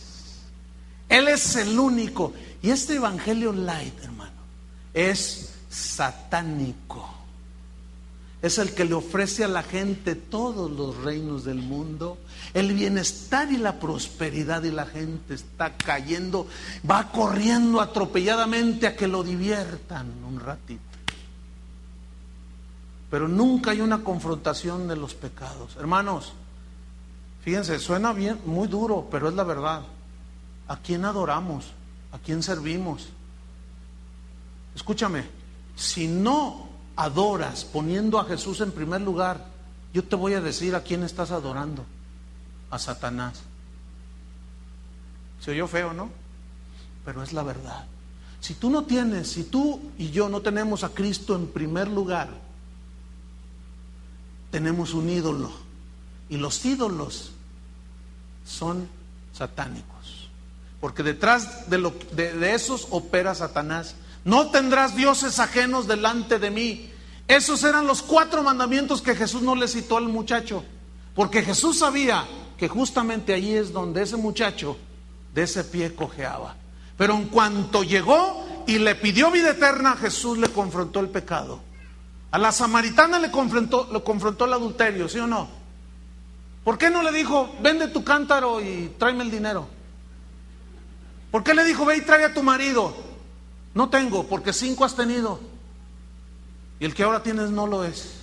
Él es el único. Y este evangelio light, hermano, es satánico. Es el que le ofrece a la gente todos los reinos del mundo, el bienestar y la prosperidad, y la gente está cayendo, va corriendo atropelladamente a que lo diviertan un ratito. Pero nunca hay una confrontación de los pecados. Hermanos, fíjense, suena bien, muy duro, pero es la verdad. ¿A quién adoramos? ¿A quién servimos? Escúchame, si no adoras poniendo a Jesús en primer lugar, yo te voy a decir a quién estás adorando. A Satanás. Se oyó feo, ¿no? Pero es la verdad. Si tú no tienes, si tú y yo no tenemos a Cristo en primer lugar, tenemos un ídolo. Y los ídolos son satánicos. Porque detrás de esos opera Satanás. No tendrás dioses ajenos delante de mí. Esos eran los 4 mandamientos que Jesús no le citó al muchacho. Porque Jesús sabía que justamente allí es donde ese muchacho de ese pie cojeaba. Pero en cuanto llegó y le pidió vida eterna, Jesús le confrontó el pecado. A la samaritana le confrontó el adulterio, ¿sí o no? ¿Por qué no le dijo, vende tu cántaro y tráeme el dinero? ¿Por qué le dijo, ve y trae a tu marido? No tengo, porque 5 has tenido. Y el que ahora tienes no lo es.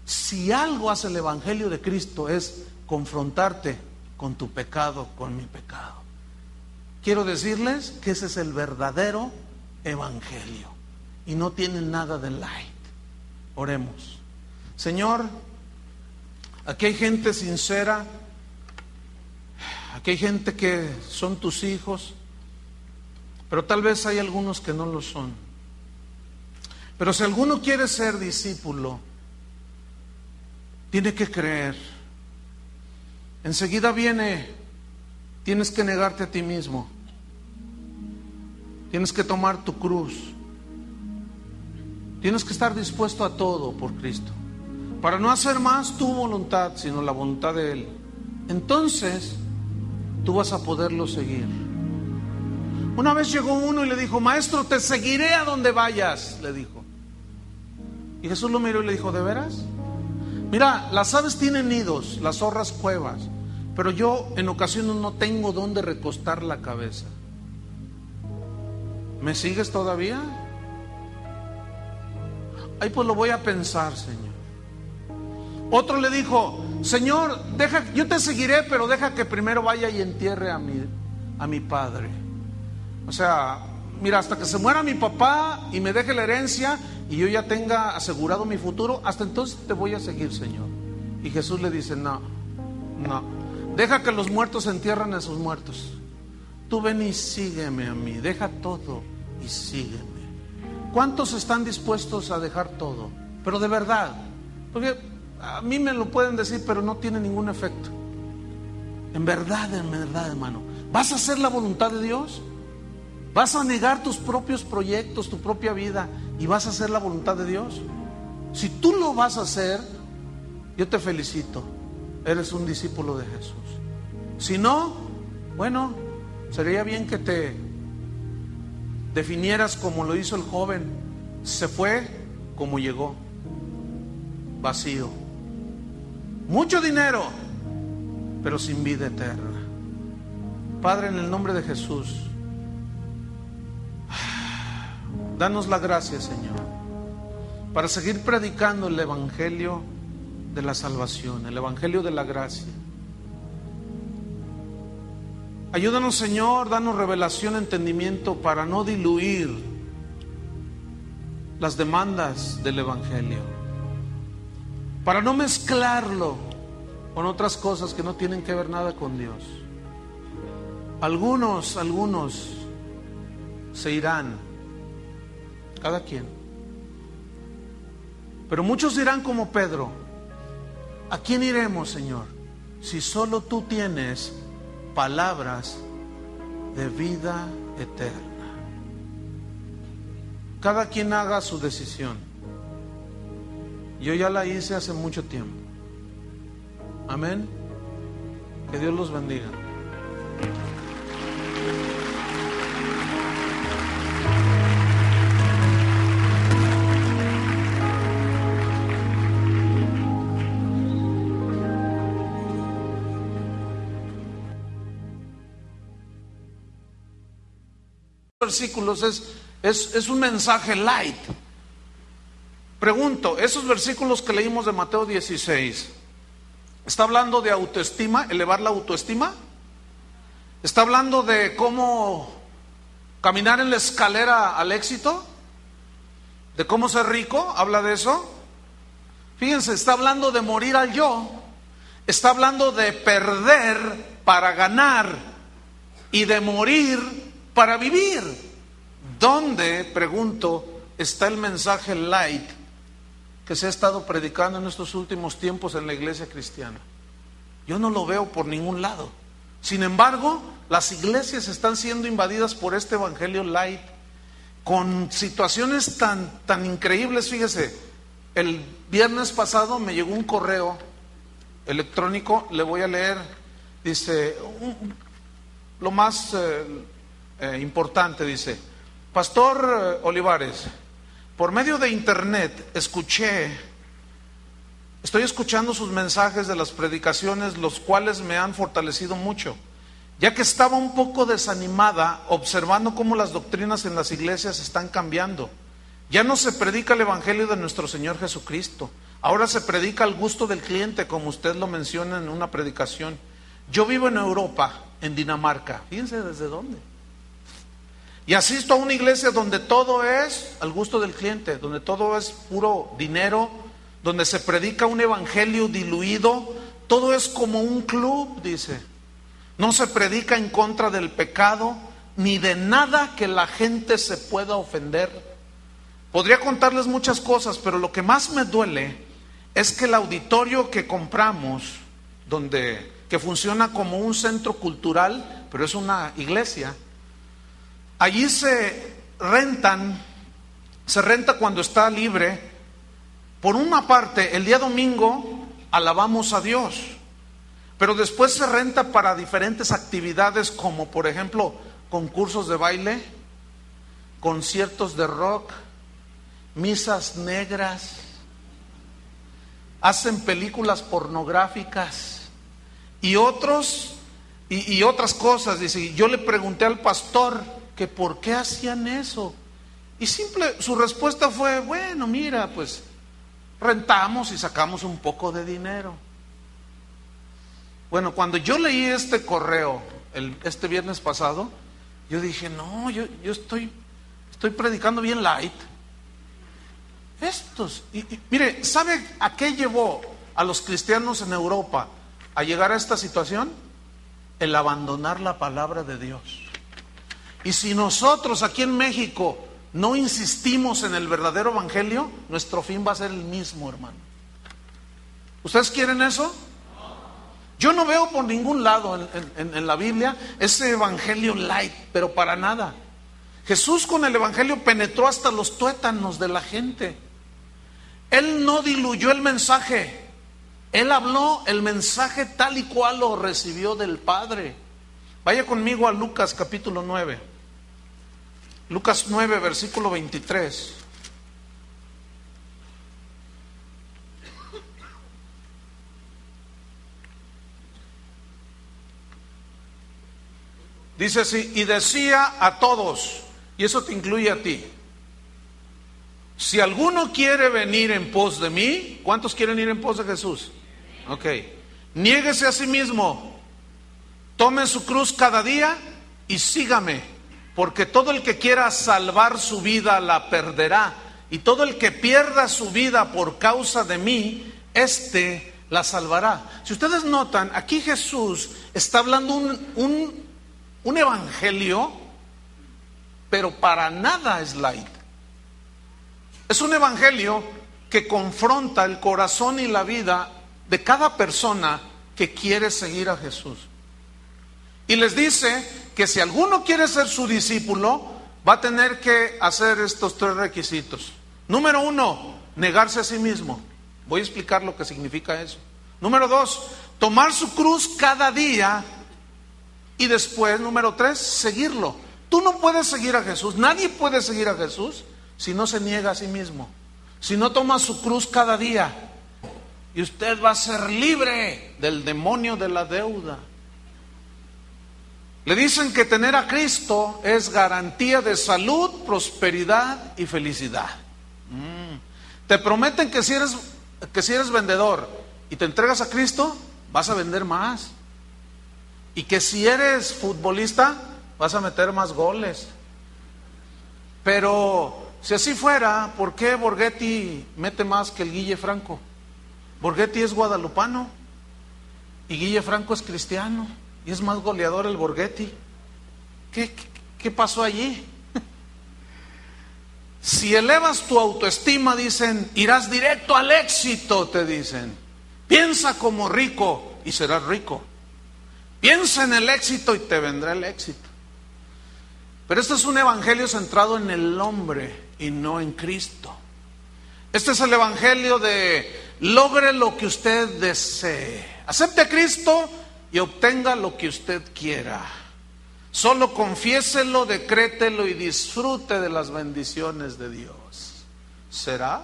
Si algo hace el Evangelio de Cristo es confrontarte con tu pecado, con mi pecado. Quiero decirles que ese es el verdadero Evangelio. Y no tiene nada de light. Oremos. Señor, aquí hay gente sincera. Aquí hay gente que son tus hijos, pero tal vez hay algunos que no lo son. Pero si alguno quiere ser discípulo, tiene que creer. Enseguida viene, tienes que negarte a ti mismo. Tienes que tomar tu cruz. Tienes que estar dispuesto a todo por Cristo, para no hacer más tu voluntad, sino la voluntad de Él. Entonces tú vas a poderlo seguir. Una vez llegó uno y le dijo, maestro, te seguiré a donde vayas, le dijo. Y Jesús lo miró y le dijo, ¿de veras? Mira, las aves tienen nidos, las zorras cuevas, pero yo en ocasiones no tengo dónde recostar la cabeza. ¿Me sigues todavía? Ay, pues lo voy a pensar, Señor. Otro le dijo, Señor, yo te seguiré, pero deja que primero vaya y entierre a mi padre. O sea, mira, hasta que se muera mi papá y me deje la herencia y yo ya tenga asegurado mi futuro, hasta entonces te voy a seguir, Señor. Y Jesús le dice, no, deja que los muertos entierren a sus muertos. Tú ven y sígueme a mí, deja todo y sígueme. ¿Cuántos están dispuestos a dejar todo? Pero de verdad, porque a mí me lo pueden decir, pero no tiene ningún efecto. En verdad, hermano, ¿vas a hacer la voluntad de Dios? ¿Vas a negar tus propios proyectos, tu propia vida, y vas a hacer la voluntad de Dios? Si tú lo vas a hacer, yo te felicito. Eres un discípulo de Jesús. Si no, bueno, sería bien que te definieras como lo hizo el joven. Se fue como llegó, vacío. Mucho dinero, pero sin vida eterna. Padre, en el nombre de Jesús, Danos la gracia, Señor, para seguir predicando el evangelio de la salvación, el evangelio de la gracia. Ayúdanos, Señor, danos revelación, entendimiento para no diluir las demandas del evangelio, para no mezclarlo con otras cosas que no tienen que ver nada con Dios. Algunos se irán, cada quien, pero muchos dirán como Pedro: ¿a quién iremos, Señor, si solo tú tienes palabras de vida eterna? Cada quien haga su decisión. Yo ya la hice hace mucho tiempo. Amén. Que Dios los bendiga. Versículos es un mensaje light. Pregunto, esos versículos que leímos de Mateo 16, ¿está hablando de autoestima, elevar la autoestima? ¿Está hablando de cómo caminar en la escalera al éxito? ¿De cómo ser rico? ¿Habla de eso? Fíjense, está hablando de morir al yo, está hablando de perder para ganar y de morir para vivir. ¿Dónde, pregunto, está el mensaje light que se ha estado predicando en estos últimos tiempos en la iglesia cristiana? Yo no lo veo por ningún lado. Sin embargo, las iglesias están siendo invadidas por este evangelio light, con situaciones tan increíbles. Fíjese, el viernes pasado me llegó un correo electrónico, le voy a leer, dice, lo más importante, dice: Pastor Olivares, por medio de internet estoy escuchando sus mensajes de las predicaciones, los cuales me han fortalecido mucho, ya que estaba un poco desanimada observando cómo las doctrinas en las iglesias están cambiando. Ya no se predica el evangelio de nuestro Señor Jesucristo, ahora se predica al gusto del cliente, como usted lo menciona en una predicación. Yo vivo en Europa, en Dinamarca, fíjense desde dónde, y asisto a una iglesia donde todo es al gusto del cliente, donde todo es puro dinero, donde se predica un evangelio diluido, todo es como un club, dice. No se predica en contra del pecado, ni de nada que la gente se pueda ofender. Podría contarles muchas cosas, pero lo que más me duele es que el auditorio que compramos, que funciona como un centro cultural, pero es una iglesia, allí se renta cuando está libre. Por una parte, el día domingo alabamos a Dios, pero después se renta para diferentes actividades, como por ejemplo concursos de baile, conciertos de rock, misas negras, hacen películas pornográficas y otras cosas. Dice, yo le pregunté al pastor que por qué hacían eso, y su respuesta fue: bueno, mira, pues rentamos y sacamos un poco de dinero. Bueno, cuando yo leí este correo este viernes pasado, yo dije: no, yo estoy predicando bien light. Mire, ¿sabe a qué llevó a los cristianos en Europa a llegar a esta situación? El abandonar la palabra de Dios. Y si nosotros aquí en México no insistimos en el verdadero evangelio, nuestro fin va a ser el mismo, hermano. ¿Ustedes quieren eso? Yo no veo por ningún lado en la Biblia ese evangelio light, pero para nada. Jesús con el evangelio penetró hasta los tuétanos de la gente. Él no diluyó el mensaje. Él habló el mensaje tal y cual lo recibió del Padre. Vaya conmigo a Lucas capítulo 9. Lucas 9, versículo 23. Dice así: y decía a todos, y eso te incluye a ti, Si alguno quiere venir en pos de mí, ¿cuántos quieren ir en pos de Jesús? Ok. Niéguese a sí mismo, tome su cruz cada día y sígame, porque todo el que quiera salvar su vida la perderá, y todo el que pierda su vida por causa de mí, éste la salvará. Si ustedes notan, aquí Jesús está hablando un evangelio, pero para nada es light. Es un evangelio que confronta el corazón y la vida de cada persona que quiere seguir a Jesús. Y les dice que si alguno quiere ser su discípulo, va a tener que hacer estos 3 requisitos. Número 1, negarse a sí mismo. Voy a explicar lo que significa eso. Número 2, tomar su cruz cada día. Y después, número 3, seguirlo. Tú no puedes seguir a Jesús, nadie puede seguir a Jesús si no se niega a sí mismo, si no toma su cruz cada día. Y usted va a ser libre del demonio de la deuda. Le dicen que tener a Cristo es garantía de salud, prosperidad y felicidad. Te prometen que si eres vendedor y te entregas a Cristo, vas a vender más. Y que si eres futbolista, vas a meter más goles. Pero si así fuera, ¿por qué Borghetti mete más que el Guille Franco? Borghetti es guadalupano y Guille Franco es cristiano y es más goleador el Borghetti. ¿Qué pasó allí? Si elevas tu autoestima, dicen, irás directo al éxito, te dicen. Piensa como rico y serás rico. Piensa en el éxito y te vendrá el éxito. Pero este es un evangelio centrado en el hombre y no en Cristo. Este es el evangelio de logre lo que usted desee. Acepte a Cristo y obtenga lo que usted quiera. Solo confiéselo, decrételo y disfrute de las bendiciones de Dios. ¿Será?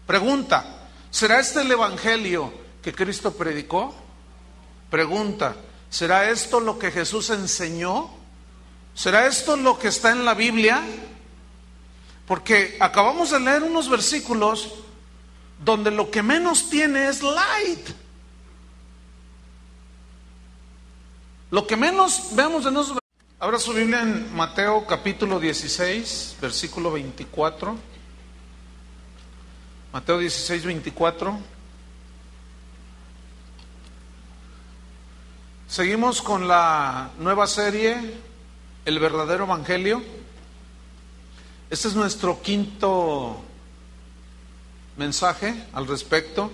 Pregunta, ¿será este el evangelio que Cristo predicó? Pregunta, ¿será esto lo que Jesús enseñó? ¿Será esto lo que está en la Biblia? Porque acabamos de leer unos versículos donde lo que menos tiene es light. Lo que menos vemos en esos. Abra su Biblia en Mateo capítulo 16, versículo 24. Mateo 16, 24. Seguimos con la nueva serie, El verdadero evangelio. Este es nuestro 5º mensaje al respecto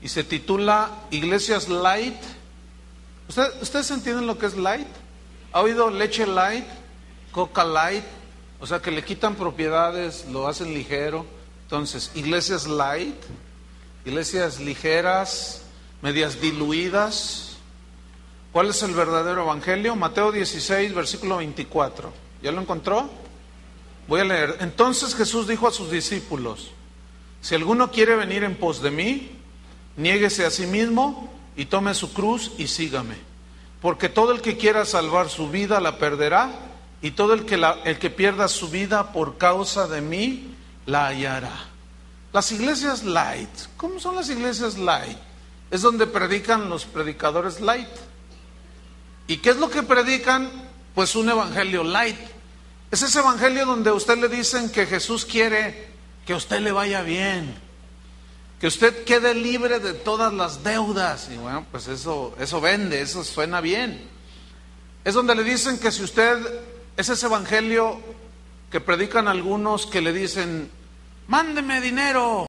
y se titula Iglesias Light. ¿Ustedes entienden lo que es light? ¿Ha oído leche light, coca light? O sea, que le quitan propiedades, lo hacen ligero. Entonces, iglesias light, iglesias ligeras, medias diluidas. ¿Cuál es el verdadero evangelio? Mateo 16, versículo 24. ¿Ya lo encontró? Voy a leer. Entonces Jesús dijo a sus discípulos: si alguno quiere venir en pos de mí, niéguese a sí mismo y tome su cruz y sígame. Porque todo el que quiera salvar su vida la perderá, y todo el que pierda su vida por causa de mí la hallará. Las iglesias light, ¿cómo son las iglesias light? Es donde predican los predicadores light. ¿Y qué es lo que predican? Pues un evangelio light. Es ese evangelio donde a usted le dicen que Jesús quiere que a usted le vaya bien, que usted quede libre de todas las deudas. Y bueno, pues eso vende, eso suena bien. Es donde le dicen que si usted, es ese evangelio que predican algunos que le dicen, mándeme dinero.